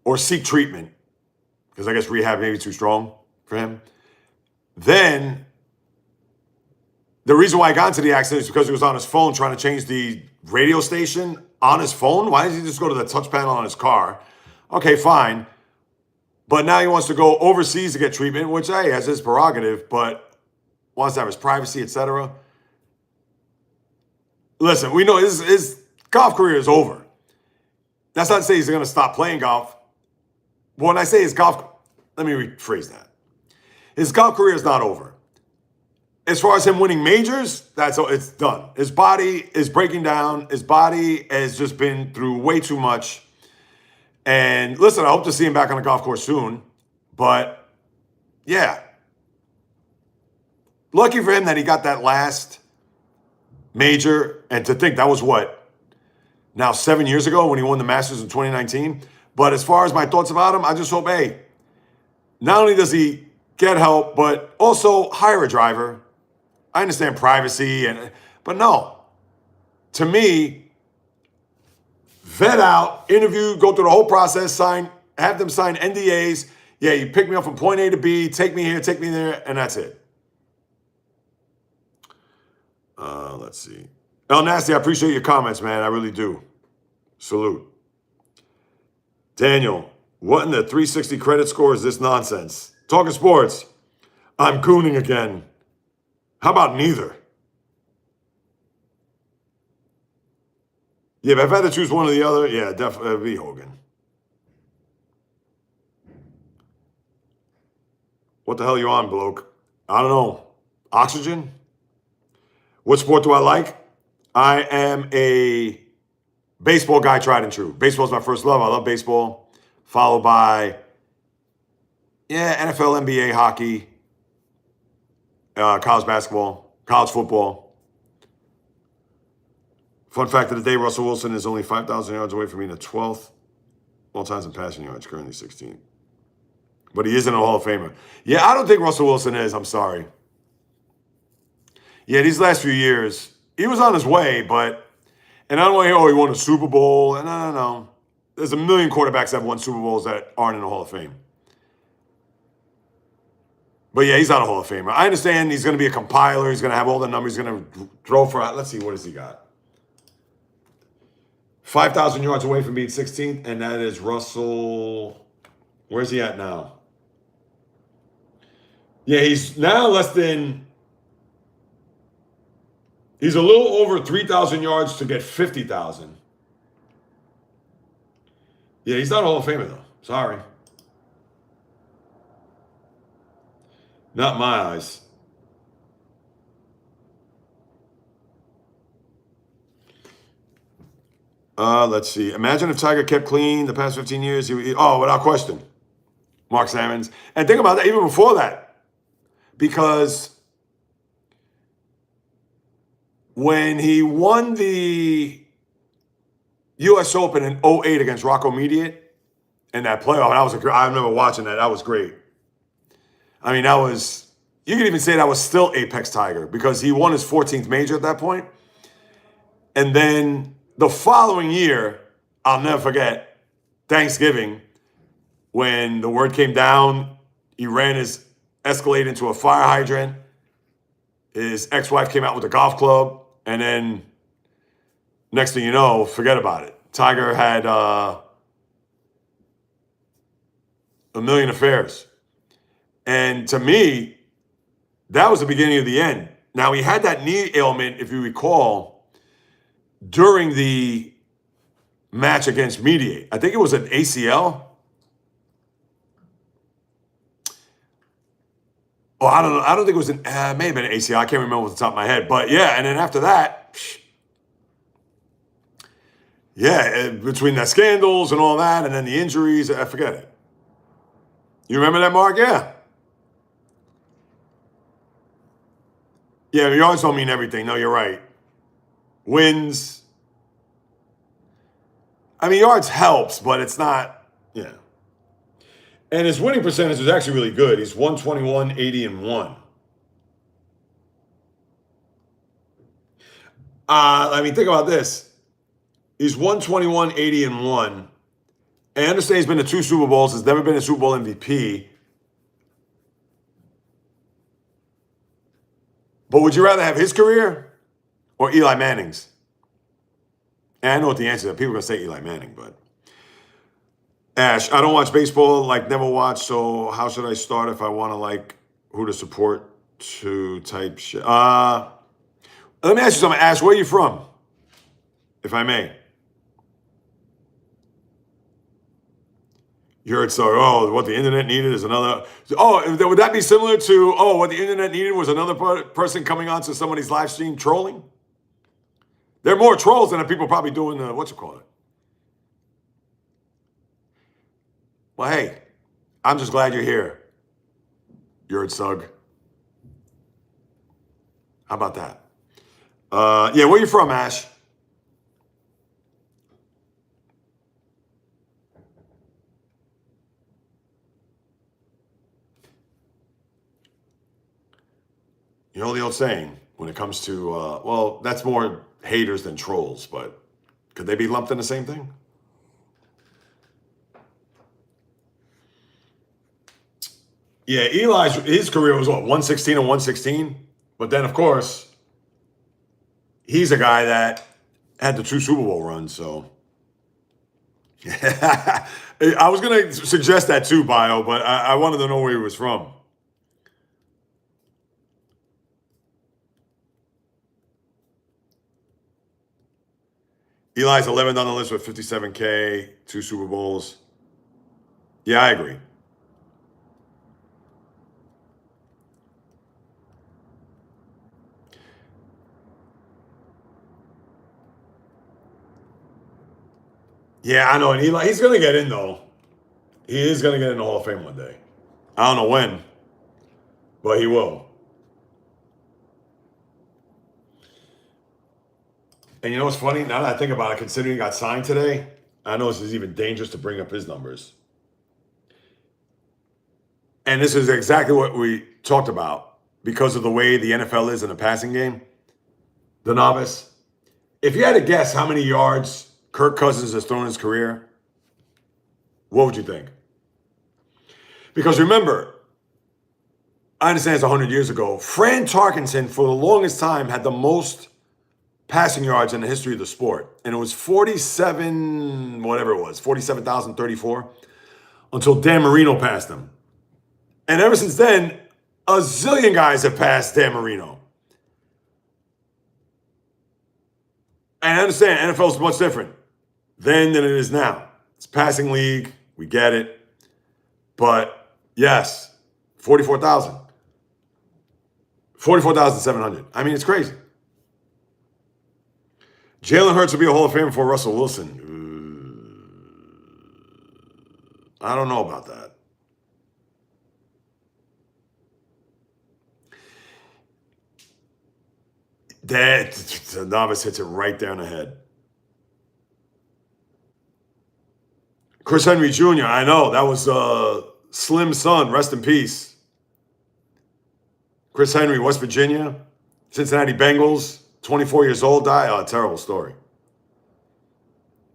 A: or seek treatment, because I guess rehab may be too strong for him. Then the reason why he got into the accident is because he was on his phone trying to change the radio station on his phone. Why doesn't he just go to the touch panel on his car? Okay, fine. But now he wants to go overseas to get treatment, which, hey, has his prerogative, but wants to have his privacy, etc. Listen, we know his golf career is over. That's not to say he's going to stop playing golf. When I say his golf, let me rephrase that. His golf career is not over. As far as him winning majors, it's done. His body is breaking down. His body has just been through way too much. And listen, I hope to see him back on the golf course soon. But yeah, lucky for him that he got that last major. And to think that was what, now 7 years ago when he won the Masters in 2019. But as far as my thoughts about him, I just hope, hey, not only does he get help, but also hire a driver. I understand privacy, but no. To me, vet out, interview, go through the whole process, have them sign NDAs. Yeah, you pick me up from point A to B, take me here, take me there, and that's it. Let's see. El Nasty, I appreciate your comments, man. I really do. Salute. Daniel, what in the 360 credit score is this nonsense? Talking sports. I'm gooning again. How about neither? Yeah, but if I had to choose one or the other, yeah, definitely be Hogan. What the hell are you on, bloke? I don't know. Oxygen? What sport do I like? I am a baseball guy, tried and true. Baseball's my first love. I love baseball. Followed by, NFL, NBA, hockey, college basketball, college football. Fun fact of the day, Russell Wilson is only 5,000 yards away from being the 12th all times in passing yards, currently 16th. But he isn't a Hall of Famer. Yeah, I don't think Russell Wilson is. I'm sorry. Yeah, these last few years, he was on his way, but, and I don't want to hear, he won a Super Bowl. No. There's a million quarterbacks that have won Super Bowls that aren't in the Hall of Fame. But yeah, he's not a Hall of Famer. I understand he's going to be a compiler. He's going to have all the numbers. He's going to throw for, let's see, what has he got? 5,000 yards away from being 16th, and that is Russell. Where's he at now? Yeah, he's now he's a little over 3,000 yards to get 50,000. Yeah, he's not a Hall of Famer, though. Sorry. Not in my eyes. Let's see. Imagine if Tiger kept clean the past 15 years. Without question. Mark Salmons. And think about that even before that. Because when he won the U.S. Open in 2008 against Rocco Mediate in that playoff, I remember watching that. That was great. I mean, you could even say that was still Apex Tiger because he won his 14th major at that point. And then the following year, I'll never forget, Thanksgiving, when the word came down, he ran his Escalade into a fire hydrant. His ex-wife came out with a golf club. And then next thing you know, forget about it. Tiger had a million affairs. And to me, that was the beginning of the end. Now, he had that knee ailment, if you recall, during the match against Mediate. I think it was an ACL. Oh, I don't know. I don't think it was it may have been an ACL. I can't remember off the top of my head. But yeah, and then after that, between the scandals and all that, and then the injuries, I forget it. You remember that, Mark? Yeah. Yeah, yards don't mean everything. No, you're right. Wins. I mean, yards helps, but it's not, And his winning percentage is actually really good. He's 121, 80, and 1. I mean, think about this. He's 121, 80, and 1. And I understand he's been to 2 Super Bowls. Has never been a Super Bowl MVP. But would you rather have his career or Eli Manning's? And I know what the answer is. People are going to say Eli Manning, but... Ash, I don't watch baseball, like never watch, so how should I start if I want to like who to support to type shit? Let me ask you something, Ash, where are you from? If I may. You heard so, what the internet needed is another, would that be similar to, what the internet needed was another person coming onto somebody's live stream trolling? There are more trolls than people probably doing the, whatchamacallit. Well, hey, I'm just glad you're here. You're a Sug. How about that? Yeah, where you from, Ash? You know the old saying, when it comes to, well, that's more haters than trolls, but could they be lumped in the same thing? Yeah, his career was what, 116 and 116? But then, of course, he's a guy that had the 2 Super Bowl runs, so. I was going to suggest that too, Bio, but I wanted to know where he was from. Eli's 11th on the list with 57K, 2 Super Bowls. Yeah, I agree. Yeah, I know. And Eli, he's going to get in, though. He is going to get in the Hall of Fame one day. I don't know when, but he will. And you know what's funny? Now that I think about it, considering he got signed today, I know this is even dangerous to bring up his numbers. And this is exactly what we talked about because of the way the NFL is in the passing game. The novice. If you had to guess how many yards Kirk Cousins has thrown in his career, what would you think? Because remember, I understand it's 100 years ago. Fran Tarkenton, for the longest time, had the most passing yards in the history of the sport. And it was 47,034, until Dan Marino passed him. And ever since then, a zillion guys have passed Dan Marino. And I understand NFL is much different then than it is now. It's a passing league. We get it. But yes, 44,000. 44,700. I mean, it's crazy. Jalen Hurts will be a Hall of Famer for Russell Wilson. I don't know about that. The novice hits it right down the head. Chris Henry Jr., I know. That was Slim's son. Rest in peace. Chris Henry, West Virginia. Cincinnati Bengals. 24 years old, died. Oh, terrible story.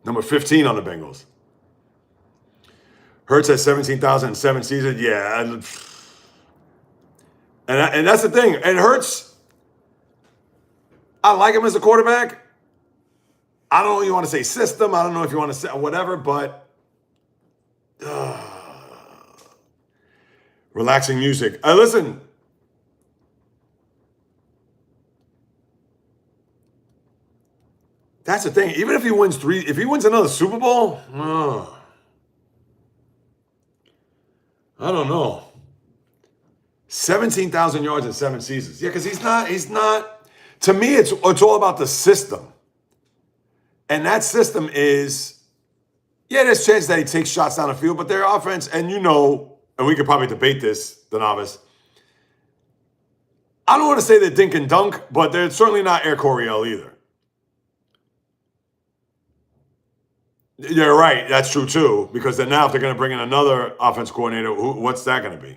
A: Number 15 on the Bengals. Hurts at 17,007 seasons. Yeah. And that's the thing. And Hurts, I like him as a quarterback. I don't know if you want to say system. I don't know if you want to say whatever, but relaxing music. Listen. That's the thing. Even if he wins if he wins another Super Bowl, I don't know. 17,000 yards in 7 seasons. Yeah, because he's not. To me, it's all about the system. And that system is, there's a chance that he takes shots down the field, but their offense, and and we could probably debate this, the novice. I don't want to say they're dink and dunk, but they're certainly not Air Coryell either. You're right. That's true too. Because then now, if they're going to bring in another offense coordinator, what's that going to be?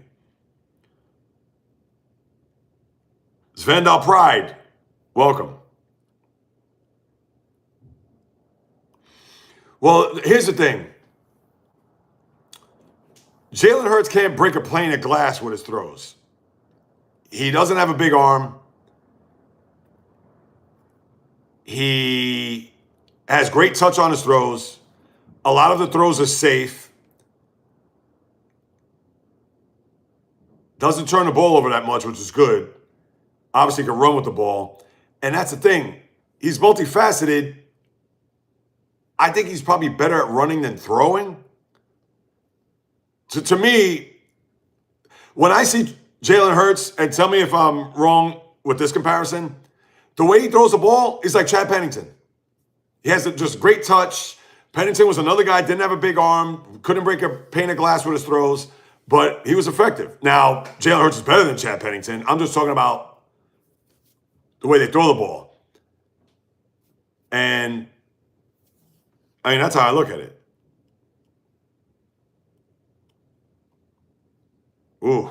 A: Svendal Pride, welcome. Well, here's the thing. Jalen Hurts can't break a pane of glass with his throws. He doesn't have a big arm. He has great touch on his throws. A lot of the throws are safe. Doesn't turn the ball over that much, which is good. Obviously, can run with the ball. And that's the thing. He's multifaceted. I think he's probably better at running than throwing. To me, when I see Jalen Hurts, and tell me if I'm wrong with this comparison, the way he throws the ball is like Chad Pennington. He has just great touch. Pennington was another guy, didn't have a big arm, couldn't break a pane of glass with his throws, but he was effective. Now, Jalen Hurts is better than Chad Pennington. I'm just talking about the way they throw the ball. And, I mean, that's how I look at it. Ooh.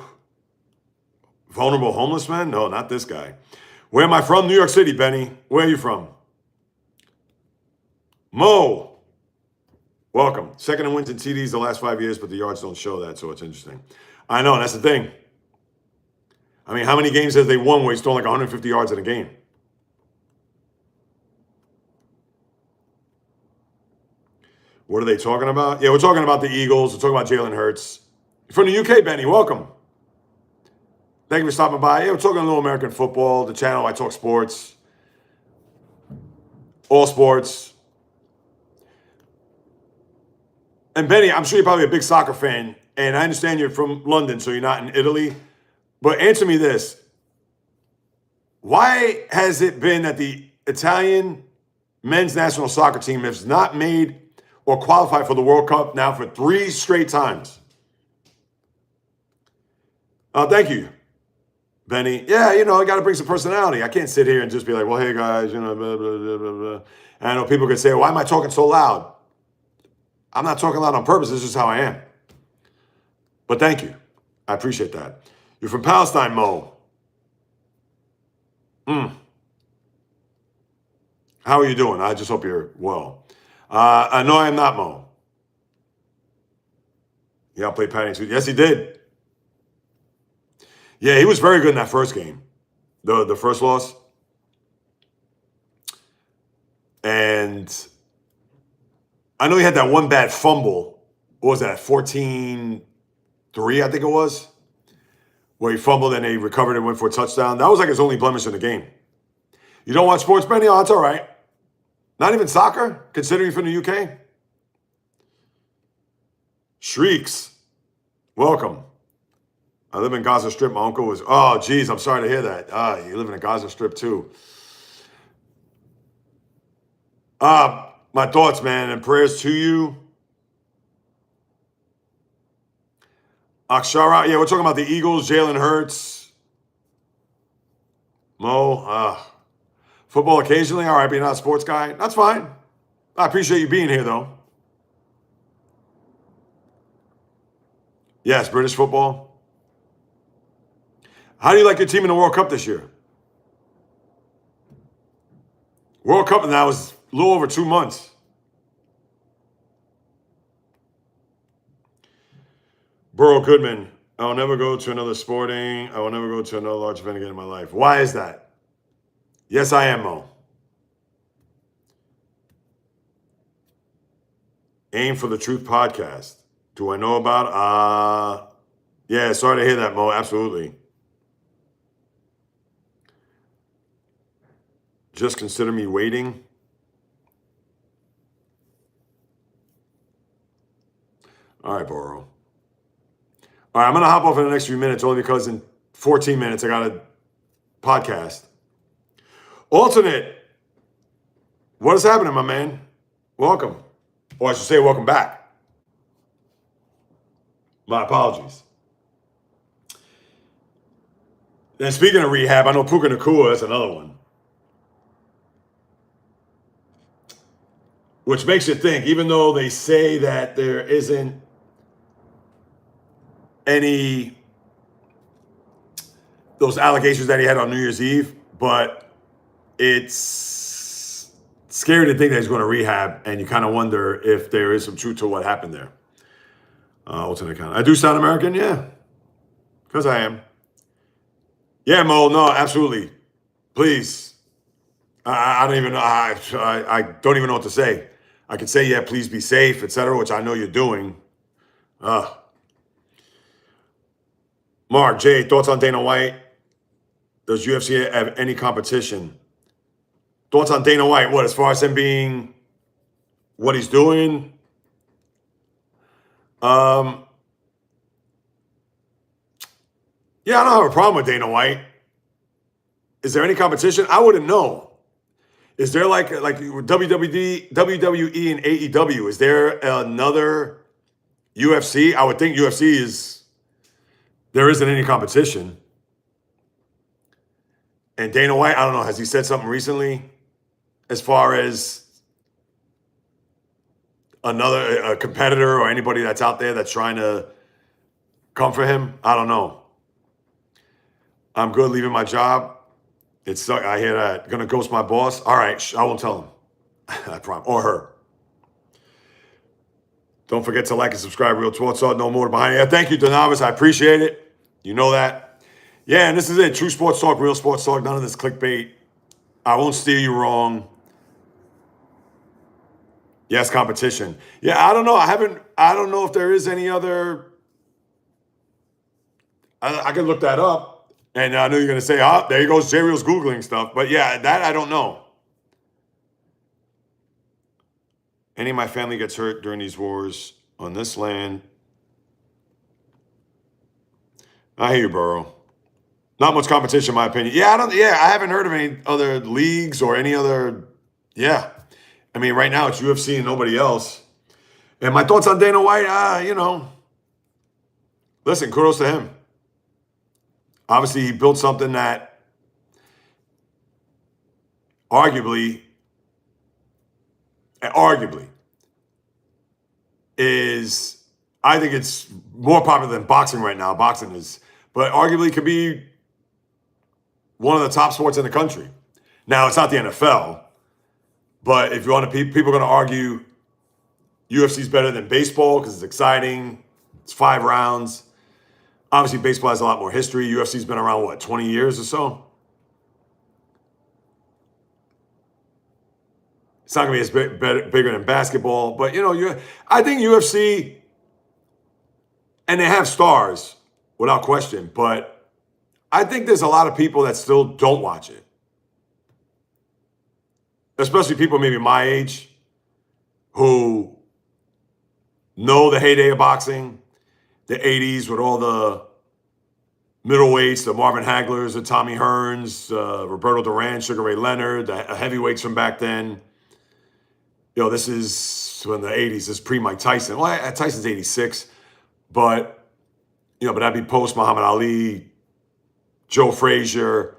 A: Vulnerable homeless man? No, not this guy. Where am I from? New York City, Benny. Where are you from? Mo. Welcome. Second in wins and TDs the last 5 years, but the yards don't show that, so it's interesting. I know, that's the thing. I mean, how many games have they won where he's thrown like 150 yards in a game? What are they talking about? Yeah, we're talking about the Eagles. We're talking about Jalen Hurts. From the UK, Benny, welcome. Thank you for stopping by. Yeah, we're talking a little American football. The channel, I talk sports. All sports. And Benny, I'm sure you're probably a big soccer fan, and I understand you're from London, so you're not in Italy. But answer me this. Why has it been that the Italian men's national soccer team has not made or qualified for the World Cup now for 3 straight times? Thank you, Benny. Yeah, I got to bring some personality. I can't sit here and just be like, well, hey, guys, blah, blah, blah, blah, blah. And I know people could say, why am I talking so loud? I'm not talking loud on purpose. This is how I am. But thank you. I appreciate that. You're from Palestine, Mo. How are you doing? I just hope you're well. No, I am not, Mo. Yeah, I played Paddington. Yes, he did. Yeah, he was very good in that first game, the first loss. And I know he had that one bad fumble. What was that, 14-3, I think it was? Where he fumbled and he recovered and went for a touchdown. That was like his only blemish in the game. You don't watch sports, Benny? Oh, that's all right. Not even soccer, considering you're from the UK? Shrieks, welcome. I live in Gaza Strip. My uncle was, oh, geez, I'm sorry to hear that. You live in a Gaza Strip too. My thoughts, man, and prayers to you. Akshara, yeah, we're talking about the Eagles, Jalen Hurts. Mo, football occasionally. All right, but you're not a sports guy. That's fine. I appreciate you being here, though. Yes, British football. How do you like your team in the World Cup this year? World Cup now is a little over 2 months. Burrow Goodman, I will never go to another sporting. I will never go to another large event again in my life. Why is that? Yes, I am, Mo. Aim for the Truth podcast. Do I know about? Yeah, sorry to hear that, Mo. Absolutely. Just consider me waiting. All right, Burrow. All right, I'm going to hop off in the next few minutes only because in 14 minutes I got a podcast. Alternate, what is happening, my man? Welcome. Or I should say welcome back. My apologies. And speaking of rehab, I know Puka Nacua, that's another one. which makes you think, even though they say that there isn't any those allegations that he had on New Year's Eve, but it's scary to think that he's going to rehab, and you kind of wonder if there is some truth to what happened there. Alternate account. I do sound American, yeah, because I am. Yeah, Mo. No, absolutely. Please. I don't even know. I don't even know what to say. I could say, yeah, please be safe, etc., which I know you're doing. Mark, Jay, thoughts on Dana White? Does UFC have any competition? Thoughts on Dana White? What, as far as him being what he's doing? Yeah, I don't have a problem with Dana White. Is there any competition? I wouldn't know. Is there like WWE and AEW? Is there another UFC? I would think UFC is. There isn't any competition. And Dana White, I don't know. Has he said something recently as far as a competitor or anybody that's out there that's trying to come for him? I don't know. I'm good leaving my job. I hear that. Gonna ghost my boss. All right, I won't tell him. I promise. Or her. Don't forget to like and subscribe. Real Sports Talk. No more behind it. Thank you, Donavis. I appreciate it. You know that. Yeah, and this is it. True Sports Talk, Real Sports Talk. None of this clickbait. I won't steer you wrong. Yes, competition. Yeah, I don't know. I don't know if there is any other. I can look that up. And I know you're going to say, there he goes, JAYREELZ Googling stuff. But yeah, that I don't know. Any of my family gets hurt during these wars on this land. I hear you, Burrow. Not much competition, in my opinion. Yeah, I haven't heard of any other leagues or any other. Yeah. I mean, right now it's UFC and nobody else. And my thoughts on Dana White, listen, kudos to him. Obviously, he built something that arguably is, I think it's more popular than boxing right now. Boxing is, but arguably could be one of the top sports in the country. Now, it's not the NFL, but if you want to, people are going to argue UFC is better than baseball because it's exciting. It's 5 rounds. Obviously, baseball has a lot more history. UFC's been around, 20 years or so? It's not going to be as bigger than basketball. But, I think UFC, and they have stars, without question. But I think there's a lot of people that still don't watch it. Especially people maybe my age who know the heyday of boxing, the 80s with all the middleweights, the Marvin Haglers, the Tommy Hearns, Roberto Duran, Sugar Ray Leonard, the heavyweights from back then. This is in the 80s. This is pre-Mike Tyson. Well, Tyson's 86. But, but that'd be post Muhammad Ali, Joe Frazier,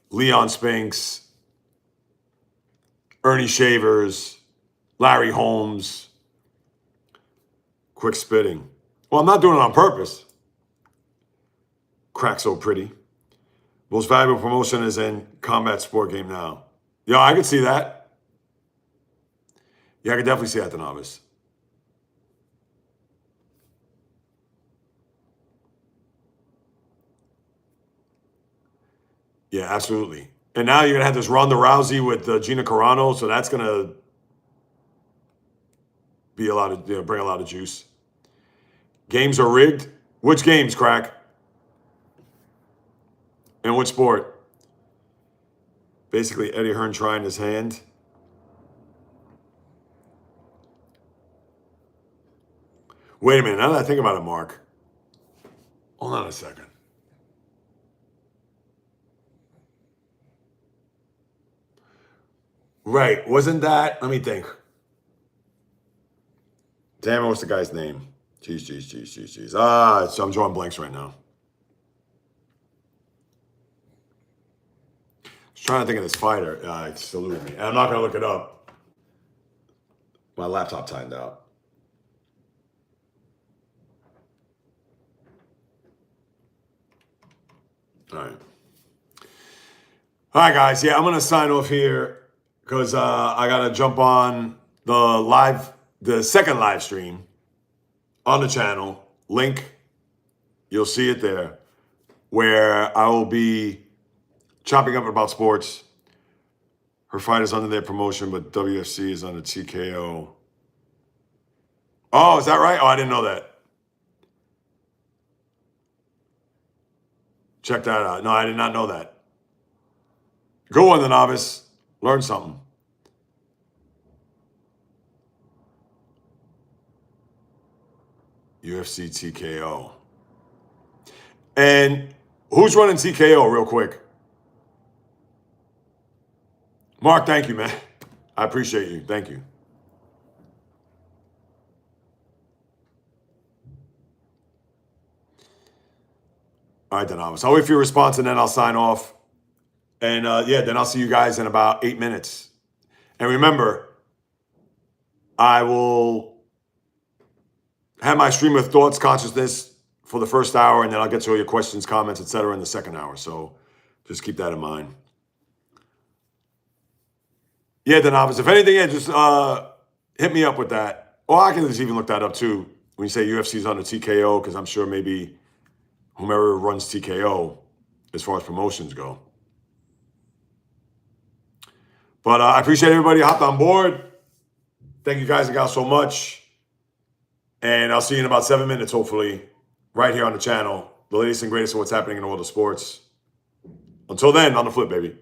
A: Leon Spinks, Ernie Shavers, Larry Holmes. Quick spitting. Well, I'm not doing it on purpose. Crack so pretty. Most valuable promotion is in combat sport game now. I can see that. Yeah, I can definitely see that, the novice. Yeah, absolutely. And now you're going to have this Ronda Rousey with Gina Carano, so that's going to be bring a lot of juice. Games are rigged. Which games, Crack? And which sport? Basically, Eddie Hearn trying his hand. Wait a minute. Now that I think about it, Mark. Hold on a second. Right. Wasn't that? Let me think. Damn it, what's the guy's name? Jeez. So I'm drawing blanks right now. I was trying to think of this fighter. It's eluding me. And I'm not going to look it up. My laptop timed out. All right. All right, guys. Yeah, I'm going to sign off here because I got to jump on the second live stream on the channel. Link, you'll see it there, where I will be chopping up about sports. Her fight is under their promotion, but WFC is under TKO. Oh, is that right? Oh, I didn't know that. Check that out. No, I did not know that. Go on, the novice. Learn something. UFC TKO. And who's running TKO real quick? Mark, thank you, man. I appreciate you. Thank you. All right, then, Thomas. I'll wait for your response and then I'll sign off. And yeah, then I'll see you guys in about 8 minutes. And remember, I will have my stream of thoughts, consciousness for the first hour, and then I'll get to all your questions, comments, etc. in the second hour. So just keep that in mind. Yeah, Denavas, if anything, yeah, just hit me up with that. Or I can just even look that up too. When you say UFC's under TKO, because I'm sure maybe whomever runs TKO as far as promotions go. But I appreciate everybody who hopped on board. Thank you guys and gals so much. And I'll see you in about 7 minutes, hopefully, right here on the channel. The latest and greatest of what's happening in the world of sports. Until then, on the flip, baby.